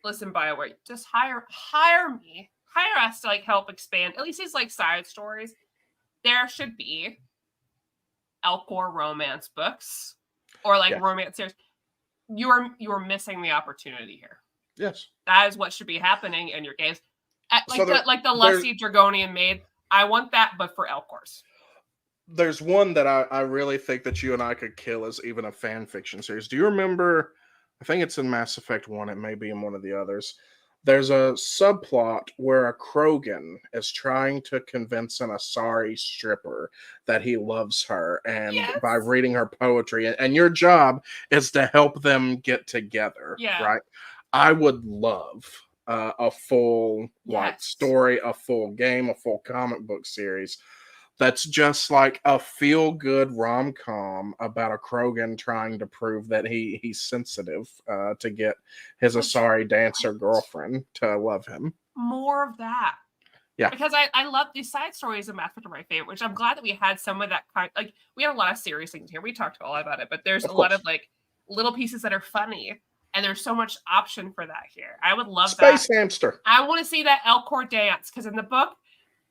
Listen, BioWare, just hire me. Hire us to like help expand at least these like side stories. There should be Elcor romance books or like romance series. You are missing the opportunity here. Yes, that is what should be happening in your games. Like so the Lusty Dragonian Maid. I want that, but for Elcors. There's one that I really think that you and I could kill as even a fan fiction series. Do you remember? I think it's in Mass Effect 1. It may be in one of the others. There's a subplot where a Krogan is trying to convince an Asari stripper that he loves her, and by reading her poetry, and your job is to help them get together, right? I would love a full like story, a full game, a full comic book series that's just like a feel-good rom-com about a Krogan trying to prove that he's sensitive to get his Asari dancer girlfriend to love him. More of that. Yeah. Because I love these side stories of Mass Effect are my favorite, which I'm glad that we had some of that kind. Like, we had a lot of serious things here. We talked a lot about it, but there's a lot of like little pieces that are funny, and there's so much option for that here. I would love Space Hamster. I want to see that Elcor dance, because in the book,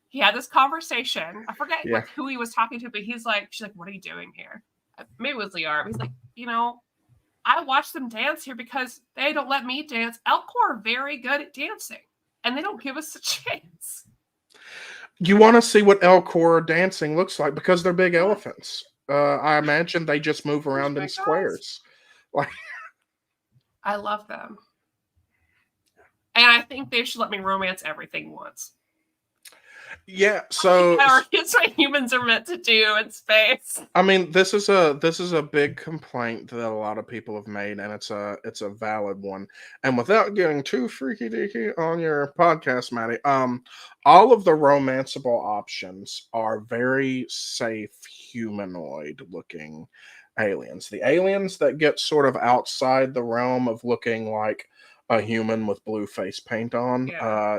he had this conversation. I forget like who he was talking to, but she's like, what are you doing here? Maybe it was Liara. He's like, I watch them dance here because they don't let me dance. Elcor are very good at dancing, and they don't give us a chance. You want to see what Elcor dancing looks like because they're big elephants. I imagine they just move around in squares. Like, I love them. And I think they should let me romance everything once. Yeah, so it's what humans are meant to do in space. I mean, this is a big complaint that a lot of people have made, and it's a valid one. And without getting too freaky deaky on your podcast, Maddie, all of the romanceable options are very safe humanoid looking aliens. The aliens that get sort of outside the realm of looking like a human with blue face paint on,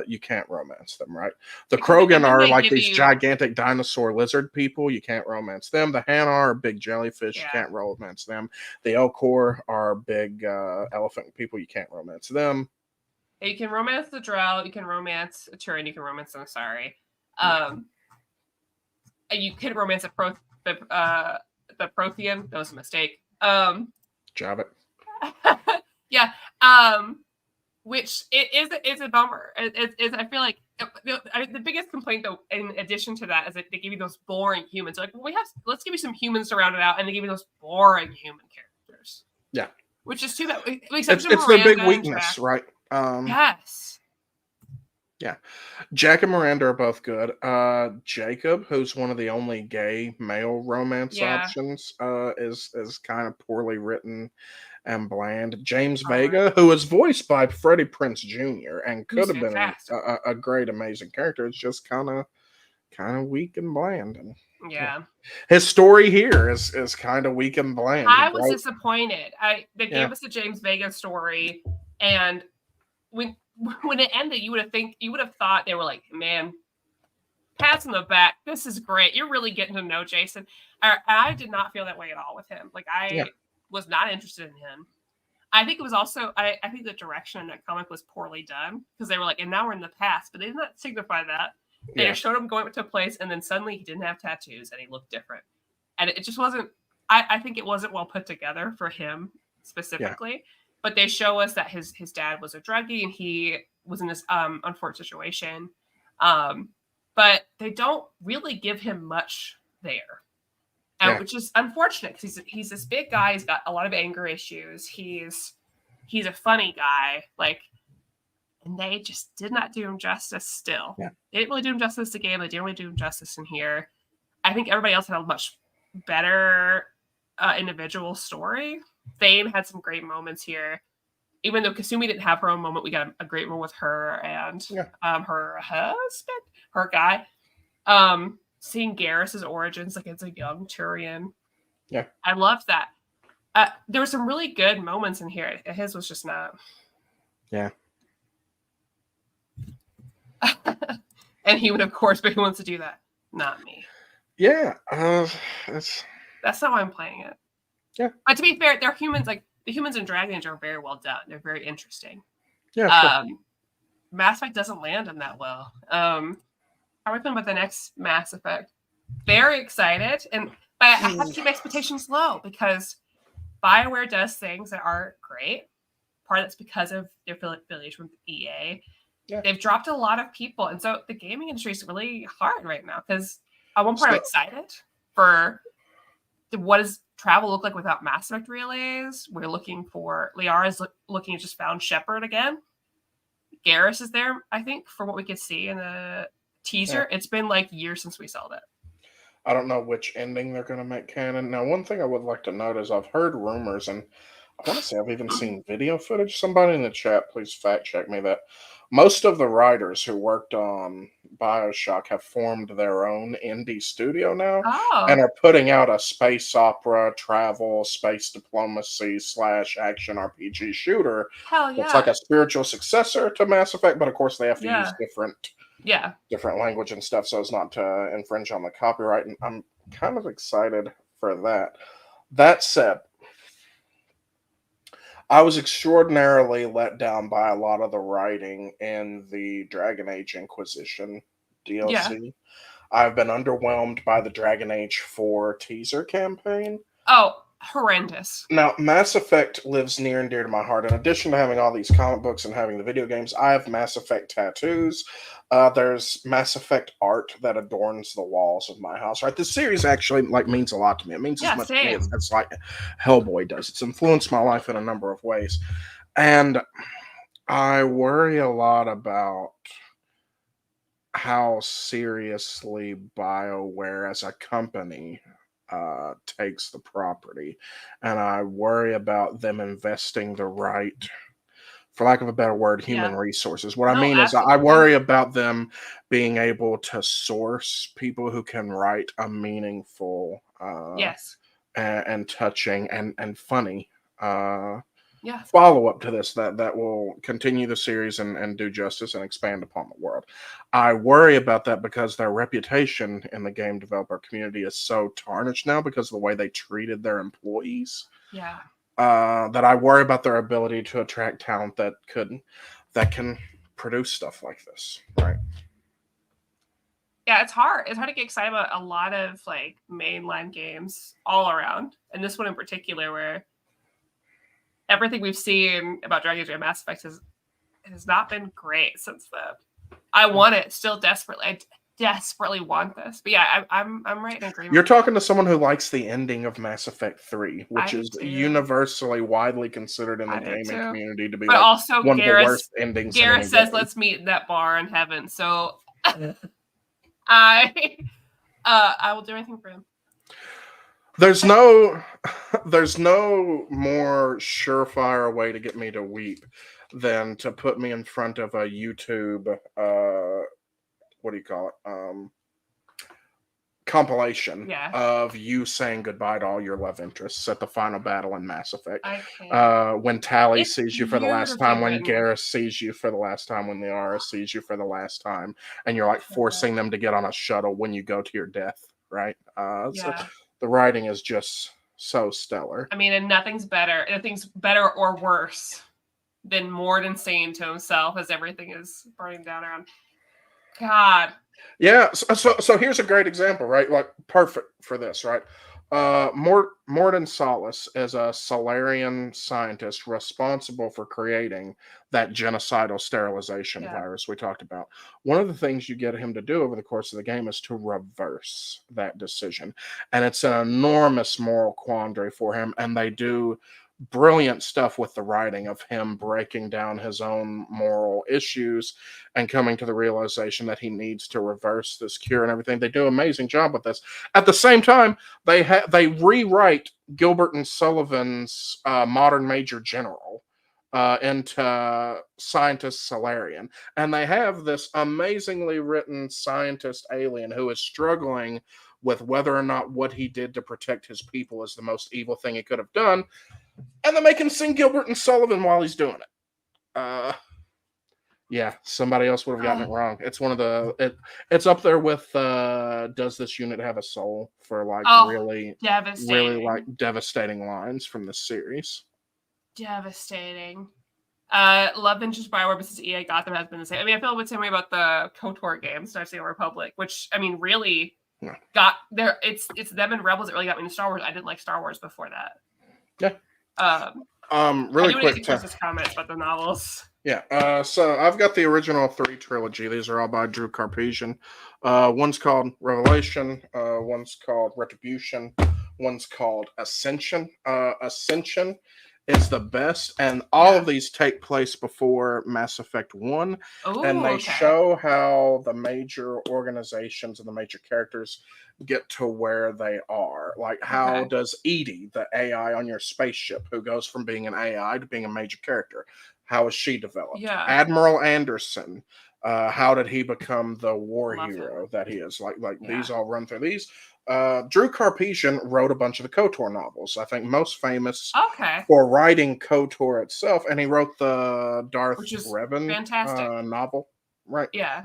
you can't romance them, right? The Krogan are like these gigantic dinosaur lizard people. You can't romance them. The Hanar are big jellyfish. You can't romance them. The Elcor are big elephant people. You can't romance them. You can romance the Drow. You can romance a Turin. You can romance an Asari. You can romance the Prothean. That was a mistake. Javik. Yeah. Which it is a bummer. I feel like the biggest complaint, though, in addition to that, is that they give you those boring humans. Like, well, let's give you some humans to round it out, and they give you those boring human characters. Yeah, which is too bad. It's their big weakness, right? Yes. Yeah. Jack and Miranda are both good. Jacob, who's one of the only gay male romance Yeah. options, is kind of poorly written and bland. James All right. Vega, who is voiced by Freddie Prinze Jr. and could Who's have been fantastic. a great, amazing character, is just kind of weak and bland. And yeah. Yeah. His story here is kind of weak and bland. I was disappointed. They Yeah. gave us a James Vega story, and when when it ended, you would have thought they were like, man, pats on the back. This is great. You're really getting to know Jason. I did not feel that way at all with him. Like Yeah. I was not interested in him. I think it was also I think the direction in that comic was poorly done because they were like, and now we're in the past, but they did not signify that. They just showed him going to a place, and then suddenly he didn't have tattoos and he looked different, and it just wasn't. I think it wasn't well put together for him specifically. Yeah. But they show us that his dad was a druggie and he was in this unfortunate situation. But they don't really give him much there. Which is unfortunate because he's this big guy. He's got a lot of anger issues. He's a funny guy. Like, and they just did not do him justice still. Yeah. They didn't really do him justice in the game. They didn't really do him justice in here. I think everybody else had a much better individual story. Thane had some great moments here. Even though Kasumi didn't have her own moment, we got a great one with her and her husband, her guy. Seeing Garrus's origins, like it's a young Turian. Yeah. I loved that. There were some really good moments in here. His was just not. Yeah. And he would, of course, but who wants to do that? Not me. Yeah. That's how I'm playing it. Yeah. But to be fair, they're humans. Like the humans in Dragon Age are very well done. They're very interesting. Yeah. Sure. Mass Effect doesn't land them that well. How are we feeling about the next Mass Effect? Very excited, but I have to keep expectations low because BioWare does things that are great. Part of that's because of their affiliation with EA. Yeah. They've dropped a lot of people, and so the gaming industry is really hard right now. Because at one point, I'm excited for what does travel look like without Mass Effect relays. We're looking for Liara's looking at just found Shepard again. Garrus is there, I think, for what we could see in the teaser. Yeah. It's been like years since we saw that. I don't know which ending they're going to make canon. Now, one thing I would like to note is I've heard rumors, and I want to say I've even seen video footage. Somebody in the chat, please fact check me, that most of the writers who worked on BioShock have formed their own indie studio now and are putting out a space opera, travel, space diplomacy / action RPG shooter. Hell yeah. It's like a spiritual successor to Mass Effect, but of course they have to use different language and stuff so as not to infringe on the copyright. And I'm kind of excited for that. That said, I was extraordinarily let down by a lot of the writing in the Dragon Age Inquisition DLC. Yeah. I've been underwhelmed by the Dragon Age 4 teaser campaign. Oh, horrendous. Now, Mass Effect lives near and dear to my heart. In addition to having all these comic books and having the video games, I have Mass Effect tattoos. There's Mass Effect art that adorns the walls of my house. Right, this series actually means a lot to me. It means as much to me as like Hellboy does. It's influenced my life in a number of ways, and I worry a lot about how seriously BioWare as a company takes the property, and I worry about them investing the right, for lack of a better word, human resources. What I mean is I worry about them being able to source people who can write a meaningful and touching and funny follow-up to this that will continue the series and do justice and expand upon the world. I worry about that because their reputation in the game developer community is so tarnished now because of the way they treated their employees. Yeah. That I worry about their ability to attract talent that can produce stuff like this. Right. Yeah, it's hard. It's hard to get excited about a lot of like mainline games all around, and this one in particular, where everything we've seen about Dragon Age and Mass Effect has not been great since then. I want it still desperately. desperately want this. But yeah, I'm right in agreement. You're talking to someone who likes the ending of Mass Effect 3, I which do is too. universally widely considered in the I do too. gaming community to be But like also, one of the worst endings in any Garrett says, game. "Let's meet in that bar in heaven." So I will do anything for him. There's no more surefire way to get me to weep than to put me in front of a YouTube what do you call it? Compilation of you saying goodbye to all your love interests at the final battle in Mass Effect. I can't. When Tally It's sees you for the last time, when written. Garrus sees you for the last time, when Liara sees you for the last time, and you're like forcing them to get on a shuttle when you go to your death, right? So the writing is just so stellar. I mean, and nothing's better or worse than Morden saying to himself as everything is burning down around. God. Yeah, so here's a great example, right? Like perfect for this, right? Morden Salas is a Solarian scientist responsible for creating that genocidal sterilization virus we talked about. One of the things you get him to do over the course of the game is to reverse that decision. And it's an enormous moral quandary for him. And they do brilliant stuff with the writing of him breaking down his own moral issues and coming to the realization that he needs to reverse this cure and everything. They do an amazing job with this. At the same time, they rewrite Gilbert and Sullivan's modern Major General into scientist Solarian, and they have this amazingly written scientist alien who is struggling with whether or not what he did to protect his people is the most evil thing he could have done. And they make him sing Gilbert and Sullivan while he's doing it. Yeah, somebody else would have gotten it wrong. It's one of the it's up there with does this unit have a soul for like really like devastating lines from the series. Devastating. Love Interest Bioware versus EA Gotham has been the same. I mean, I feel the same way about the KOTOR games, Star Citizen Republic, which I mean really got there. It's them and Rebels that really got me into Star Wars. I didn't like Star Wars before that. Yeah. I Really do quick need to just comments about the novels. Yeah, so I've got the original 3 trilogy. These are all by Drew Karpyshyn. One's called Revelation, one's called Retribution, one's called Ascension. Ascension is the best, and all of these take place before Mass Effect 1, and they show how the major organizations and the major characters get to where they are. Like, how does Edie, the AI on your spaceship, who goes from being an AI to being a major character, how is she developed? Yeah. Admiral Anderson, how did he become the war hero that he is? Like these all run through these. Drew Karpyshyn wrote a bunch of the KOTOR novels. I think most famous for writing KOTOR itself, and he wrote the Darth Revan novel. Right. Yeah.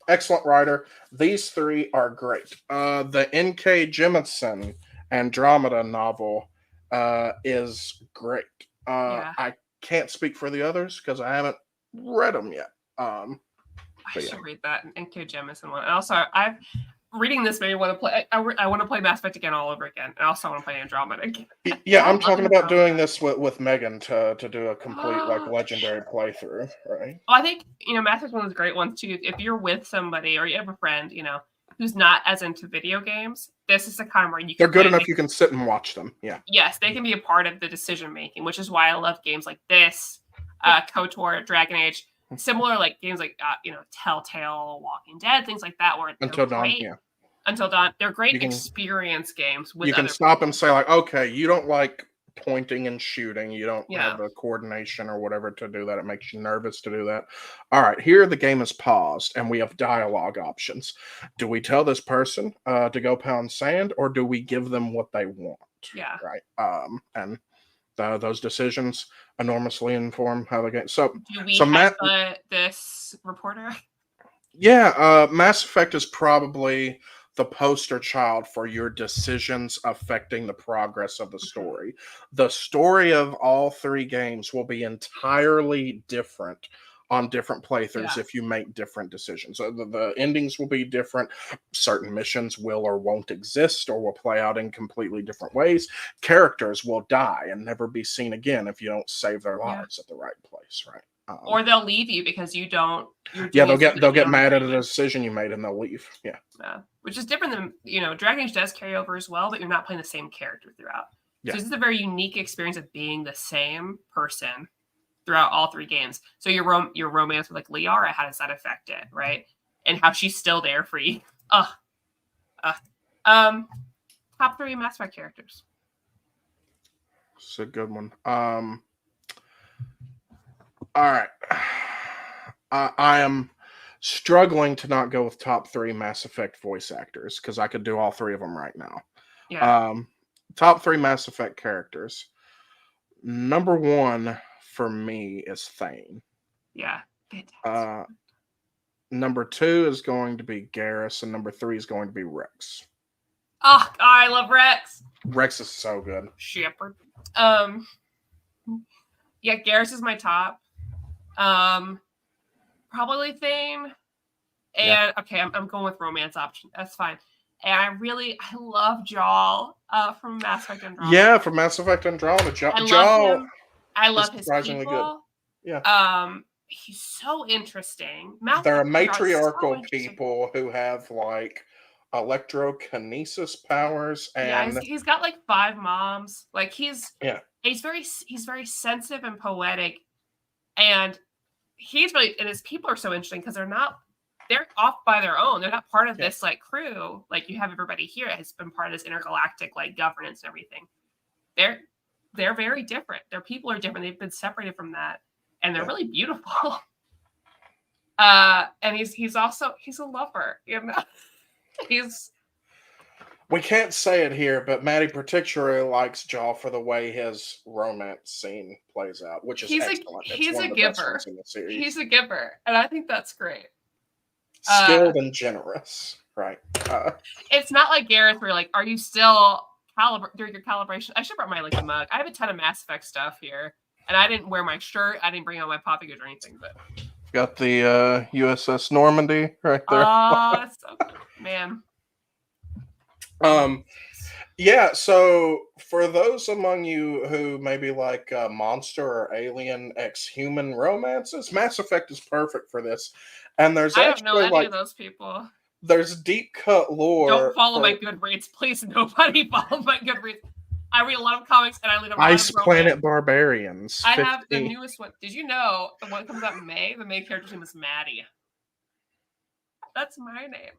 Excellent writer. These 3 are great. The N.K. Jemisin Andromeda novel is great. I can't speak for the others because I haven't read them yet. I should read that N.K. Jemisin one. And also, reading this made me want to play. I want to play Mass Effect again all over again. And also want to play Andromeda again. Yeah, I'm talking about doing this with Megan to do a complete like legendary playthrough, right? Well, I think Mass Effect 1 is a great one too. If you're with somebody or you have a friend, who's not as into video games, this is the kind where they're good enough you can sit and watch them. Yeah. Yes, they can be a part of the decision making, which is why I love games like this, KOTOR, Dragon Age, similar like games like Telltale, Walking Dead, things like that. Where Until Dawn, Until Dawn, they're great experience games. You can stop and say like, okay, you don't like pointing and shooting, you don't have the coordination or whatever to do that, it makes you nervous to do that. All right, here the game is paused and we have dialogue options. Do we tell this person to go pound sand, or do we give them what they want? Right. And those decisions enormously inform how the game. So do we have this reporter? Yeah, Mass Effect is probably the poster child for your decisions affecting the progress of the story. The story of all 3 games will be entirely different on different playthroughs if you make different decisions. So the endings will be different. Certain missions will or won't exist or will play out in completely different ways. Characters will die and never be seen again if you don't save their lives at the right place, right? Or they'll leave you because you don't. They'll get mad at a decision you made and they'll leave. Yeah. Which is different than Dragon Age does carry over as well, but you're not playing the same character throughout. Yeah. So this is a very unique experience of being the same person throughout all 3 games. So your romance with like Liara, how does that affect it, right? And how she's still there for you. Top 3 Mass Effect characters. It's a good one. All right. I am struggling to not go with top 3 Mass Effect voice actors because I could do all 3 of them right now. Yeah. Top 3 Mass Effect characters. Number 1 for me is Thane. Yeah. Fantastic. Number 2 is going to be Garrus, and number 3 is going to be Rex. Oh, I love Rex. Rex is so good. Shepard. Yeah, Garrus is my top. Probably Thane. And okay, I'm going with romance option. That's fine. And I love Jaal from Mass Effect Andromeda. Yeah, from Mass Effect Andromeda. I love his people. Good. Yeah. He's so interesting. They're matriarchal people who have like electrokinesis powers, and he's got like 5 moms. Like he's very sensitive and poetic, and and his people are so interesting because they're off by their own. They're not part of this like crew. Like you have everybody here has been part of this intergalactic like governance and everything. They're very different. Their people are different. They've been separated from that, and they're really beautiful. And he's a lover. We can't say it here, but Maddie particularly likes Jaal for the way his romance scene plays out, which is excellent. He's a giver. He's a giver, and I think that's great. Skilled and generous, right? It's not like Gareth where you're like, are you still doing your calibration? I should have brought my like mug. I have a ton of Mass Effect stuff here, and I didn't wear my shirt. I didn't bring out my poppy goods or anything, but got the USS Normandy right there. Oh, that's so good, man. Yeah, so for those among you who maybe like monster or alien ex-human romances, Mass Effect is perfect for this. And there's I don't know any of those people. There's deep cut lore. Don't follow my Goodreads, please. Nobody follow my Goodreads. I read a lot of comics and I read a lot Ice of Planet Barbarians. I have the newest one. Did you know the one that comes out in May? The main character's name is Maddie. That's my name.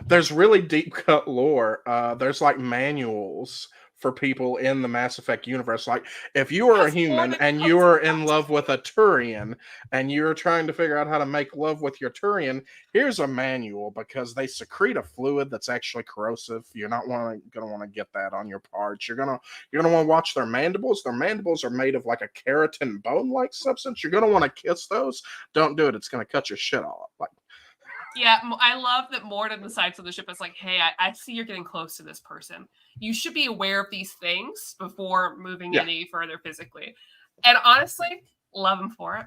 There's really deep cut lore. There's like manuals for people in the Mass Effect universe. Like if you are a human and you are in love with a Turian and you're trying to figure out how to make love with your Turian, here's a manual because they secrete a fluid that's actually corrosive. You're not gonna want to get that on your parts. You're gonna want to watch their mandibles. Their mandibles are made of like a keratin bone-like substance. You're gonna want to kiss those. Don't do it. It's gonna cut your shit all up. Like. Yeah, I love that Morden decides on the ship is like, hey, I see you're getting close to this person. You should be aware of these things before moving any further physically. And honestly, love him for it.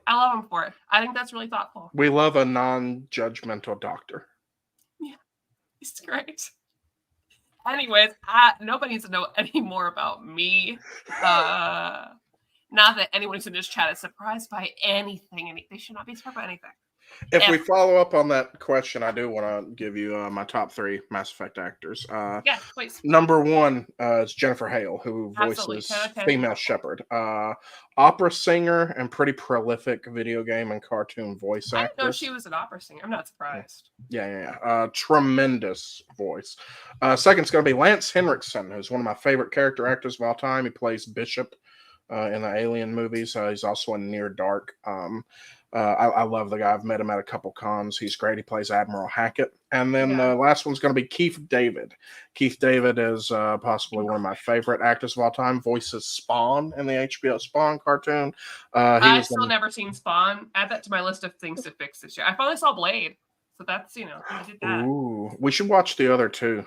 I love him for it. I think that's really thoughtful. We love a non-judgmental doctor. Yeah, he's great. Anyways, nobody needs to know any more about me. Not that anyone who's in this chat is surprised by anything. They should not be surprised by anything. If we follow up on that question, I do want to give you my top 3 Mass Effect actors. Yeah, please. Number 1 is Jennifer Hale, who voices female Shepard. Opera singer and pretty prolific video game and cartoon voice actress. I didn't know she was an opera singer. I'm not surprised. Yeah. Tremendous voice. Second's going to be Lance Henriksen, who's one of my favorite character actors of all time. He plays Bishop in the Alien movies. He's also in Near Dark. I love the guy. I've met him at a couple cons. He's great. He plays Admiral Hackett. And then the last one's going to be Keith David. Keith David is possibly one of my favorite actors of all time. Voices Spawn in the HBO Spawn cartoon. I've still never seen Spawn. Add that to my list of things to fix this year. I finally saw Blade. So that's, I did that. Ooh, we should watch the other 2.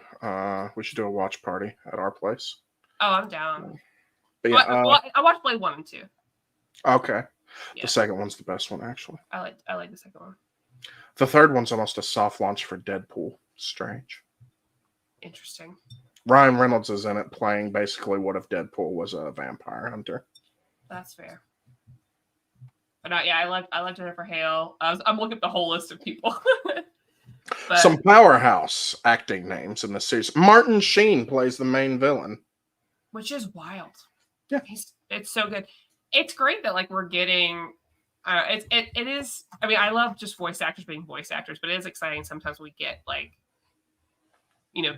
We should do a watch party at our place. Oh, I'm down. But yeah, I watched Blade 1 and 2. Okay. Yeah. The second one's the best one, actually. I like the second one. The third one's almost a soft launch for Deadpool. Strange. Interesting. Ryan Reynolds is in it playing basically what if Deadpool was a vampire hunter. That's fair. But yeah, I like Jennifer Hale. I'm looking at the whole list of people. But, some powerhouse acting names in the series. Martin Sheen plays the main villain, which is wild. Yeah, it's so good. It's great that like we're getting. It is. I mean, I love just voice actors being voice actors, but it is exciting sometimes we get like,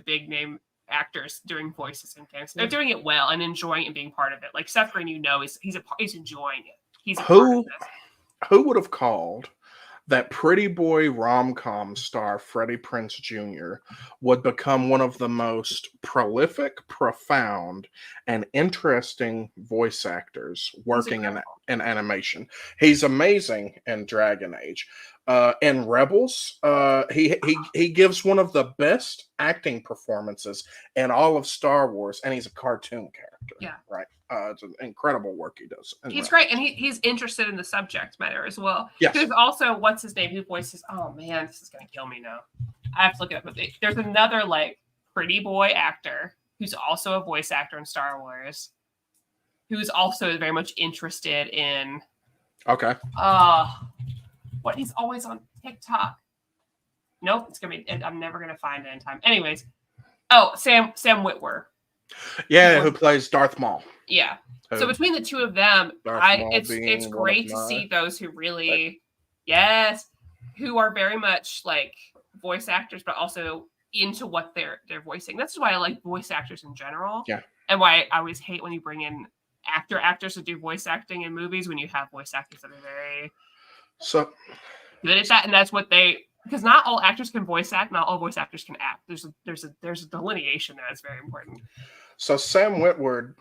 big name actors doing voices in games. They're doing it well and enjoying it and being part of it. Like Seth Green, he's enjoying it. He's a part of this. Who would have called that pretty boy rom-com star Freddie Prinze Jr. would become one of the most prolific, profound, and interesting voice actors working in animation. He's amazing in Dragon Age. In Rebels, he gives one of the best acting performances in all of Star Wars, and he's a cartoon character. Yeah. Right. It's an incredible work he does. He's great, and he's interested in the subject matter as well. Yes. There's also, what's his name, who voices, oh man, this is going to kill me now. I have to look it up. There's another, like, pretty boy actor who's also a voice actor in Star Wars, who's also very much interested in... Okay. What, he's always on TikTok. Nope, it's going to be... I'm never going to find it in time. Anyways. Oh, Sam Witwer. Yeah, who plays Darth Maul. Yeah. So between the two of them, it's great to see those who really, who are very much like voice actors, but also into what they're voicing. That's why I like voice actors in general. Yeah. And why I always hate when you bring in actors to do voice acting in movies when you have voice actors that are very good at that. And that's what because not all actors can voice act, not all voice actors can act. There's a delineation there that's very important. So Sam Witwer,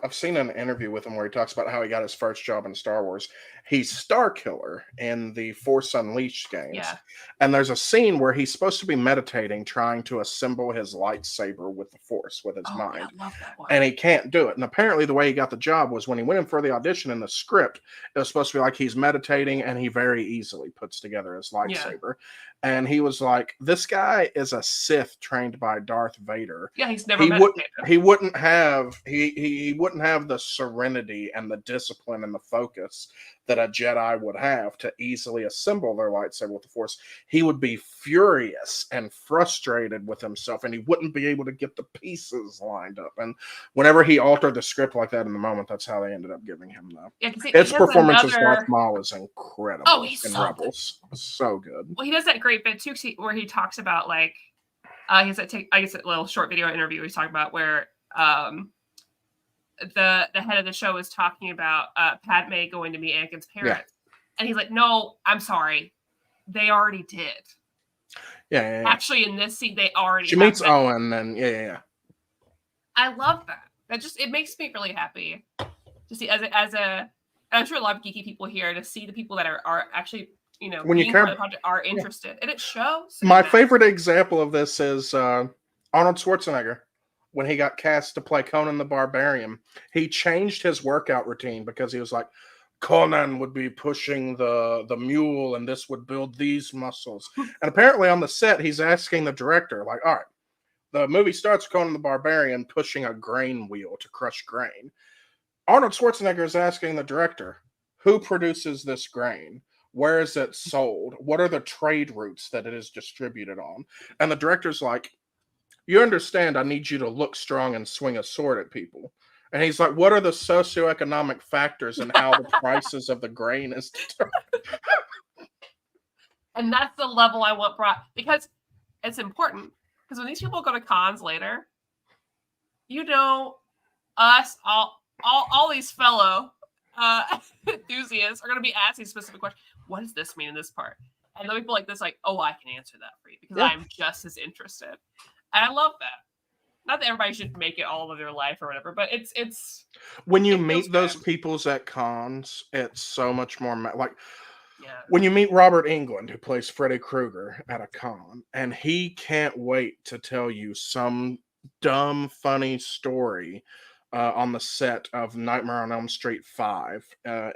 I've seen an interview with him where he talks about how he got his first job in Star Wars. He's Starkiller in the Force Unleashed games. Yeah. And there's a scene where he's supposed to be meditating, trying to assemble his lightsaber with the Force, with his mind. I love that one. And he can't do it. And apparently the way he got the job was when he went in for the audition in the script, it was supposed to be like he's meditating and he very easily puts together his lightsaber. Yeah. And he was like, this guy is a Sith trained by Darth Vader. Yeah, he's never meditated. He wouldn't have the serenity and the discipline and the focus that a Jedi would have to easily assemble their lightsaber with the Force. He would be furious and frustrated with himself, and he wouldn't be able to get the pieces lined up. And whenever he altered the script like that in the moment, that's how they ended up giving him the. Yeah, his performance as Darth Maul is incredible. Oh, he's in Rebels, so good. Well, he does that great bit too, where he talks about like, he has a little short video interview he's talking about where the head of the show is talking about Padme going to meet Anakin's parents, and he's like, "No, I'm sorry, they already did." Yeah. Actually, in this scene, they already. She meets Owen, and yeah. I love that. It makes me really happy to see I'm sure a lot of geeky people here to see the people that are actually when you care are interested, and it shows. My favorite example of this is Arnold Schwarzenegger. When he got cast to play Conan the Barbarian, he changed his workout routine because he was like, Conan would be pushing the mule and this would build these muscles. And apparently on the set, he's asking the director, like, all right, the movie starts with Conan the Barbarian pushing a grain wheel to crush grain. Arnold Schwarzenegger is asking the director, who produces this grain? Where is it sold? What are the trade routes that it is distributed on? And the director's like, you understand I need you to look strong and swing a sword at people. And he's like, what are the socioeconomic factors and how the prices of the grain is determined? And that's the level I want brought, because it's important. Because when these people go to cons later, us, all these fellow enthusiasts are going to be asking specific questions. What does this mean in this part? And the people like this, like, oh, I can answer that for you because I'm just as interested. And I love that. Not that everybody should make it all of their life or whatever, but it's when you meet those peoples at cons, it's so much more when you meet Robert Englund, who plays Freddy Krueger at a con, and he can't wait to tell you some dumb, funny story on the set of Nightmare on Elm Street 5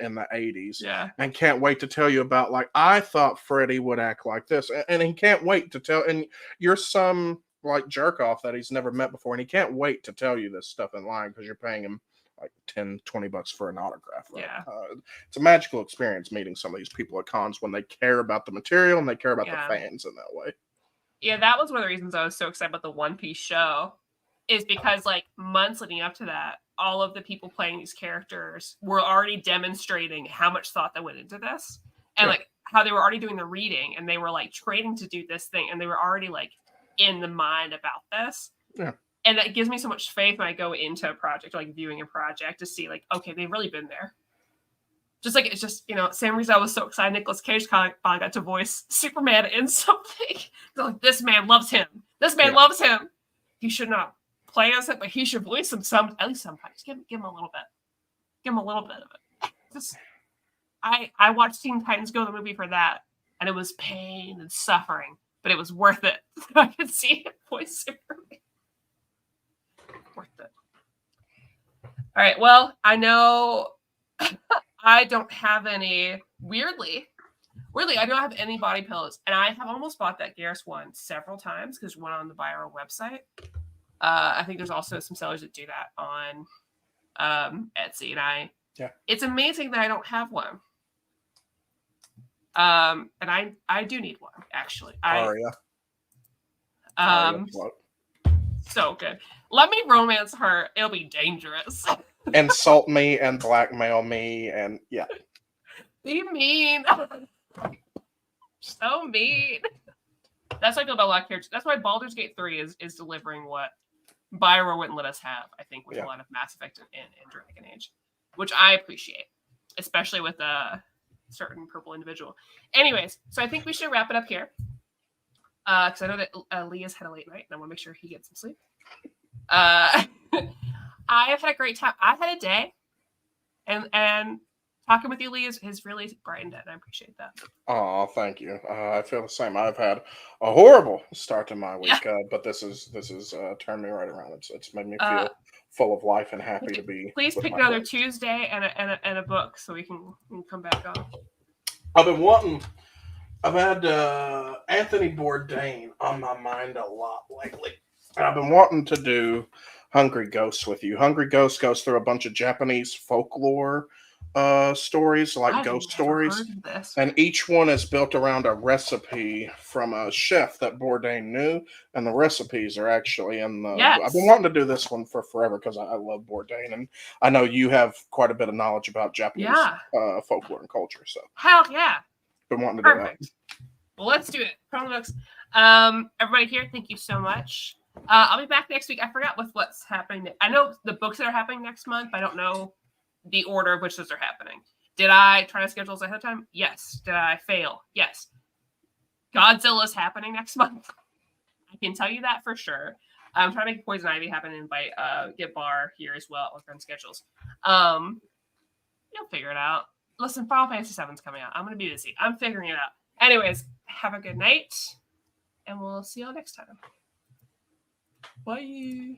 in the 80s. Yeah. And can't wait to tell you about, like, I thought Freddy would act like this. And he can't wait to tell, and you're some, like, jerk off that he's never met before, and he can't wait to tell you this stuff in line because you're paying him like $10-20 for an autograph. Right? Yeah. It's a magical experience meeting some of these people at cons when they care about the material and they care about the fans in that way. Yeah, that was one of the reasons I was so excited about the One Piece show, is because like months leading up to that, all of the people playing these characters were already demonstrating how much thought that went into this, and like how they were already doing the reading, and they were like training to do this thing, and they were already like in the mind about this. Yeah. And that gives me so much faith when I go into a project, like viewing a project, to see like, okay, they've really been there. Just like, it's just, same reason I was so excited Nicolas Cage finally got to voice Superman in something. Like, this man loves him. This man loves him. He should not play as it, but he should voice him at least sometimes. Give him a little bit. Give him a little bit of it. Just, I watched Teen Titans Go, the movie, for that, and it was pain and suffering, but it was worth it. I could see him voice Superman. Worth it. All right, well, I know I don't have any, weirdly, I don't have any body pillows, and I have almost bought that Garrus one several times because one on the Bio website. I think there's also some sellers that do that on Etsy, and it's amazing that I don't have one. And I do need one, actually. So good. Let me romance her. It'll be dangerous. Insult me and blackmail me and Be mean. So mean. That's why I feel about a lot of characters. That's why Baldur's Gate 3 is delivering what Bioware wouldn't let us have, I think, with a lot of Mass Effect and Dragon Age, which I appreciate, especially with a certain purple individual. Anyways, so I think we should wrap it up here. Because I know that Lee has had a late night, and I want to make sure he gets some sleep. I have had a great time. I've had a day, and talking with you, Lee, has really brightened it, and I appreciate that. Oh, thank you. I feel the same. I've had a horrible start to my week, but this is turned me right around. It's made me feel full of life and happy to be. Please pick another Tuesday and a book so we can come back on. I've had Anthony Bourdain on my mind a lot lately. I've been wanting to do Hungry Ghosts with you. Hungry Ghosts goes through a bunch of Japanese folklore stories, like ghost stories. And each one is built around a recipe from a chef that Bourdain knew. And the recipes are actually in the... Yes. I've been wanting to do this one for forever because I love Bourdain. And I know you have quite a bit of knowledge about Japanese folklore and culture. So hell yeah. Been wanting to do that. Well, let's do it. Promo books. Everybody here, thank you so much. I'll be back next week. I forgot what's happening. I know the books that are happening next month, but I don't know the order of which those are happening. Did I try to schedule those ahead of time? Yes. Did I fail? Yes. Godzilla's happening next month. I can tell you that for sure. I'm trying to make Poison Ivy happen and invite get Bar here as well with friend schedules. You'll figure it out. Listen, Final Fantasy VII's coming out. I'm going to be busy. I'm figuring it out. Anyways, have a good night, and we'll see y'all next time. Bye.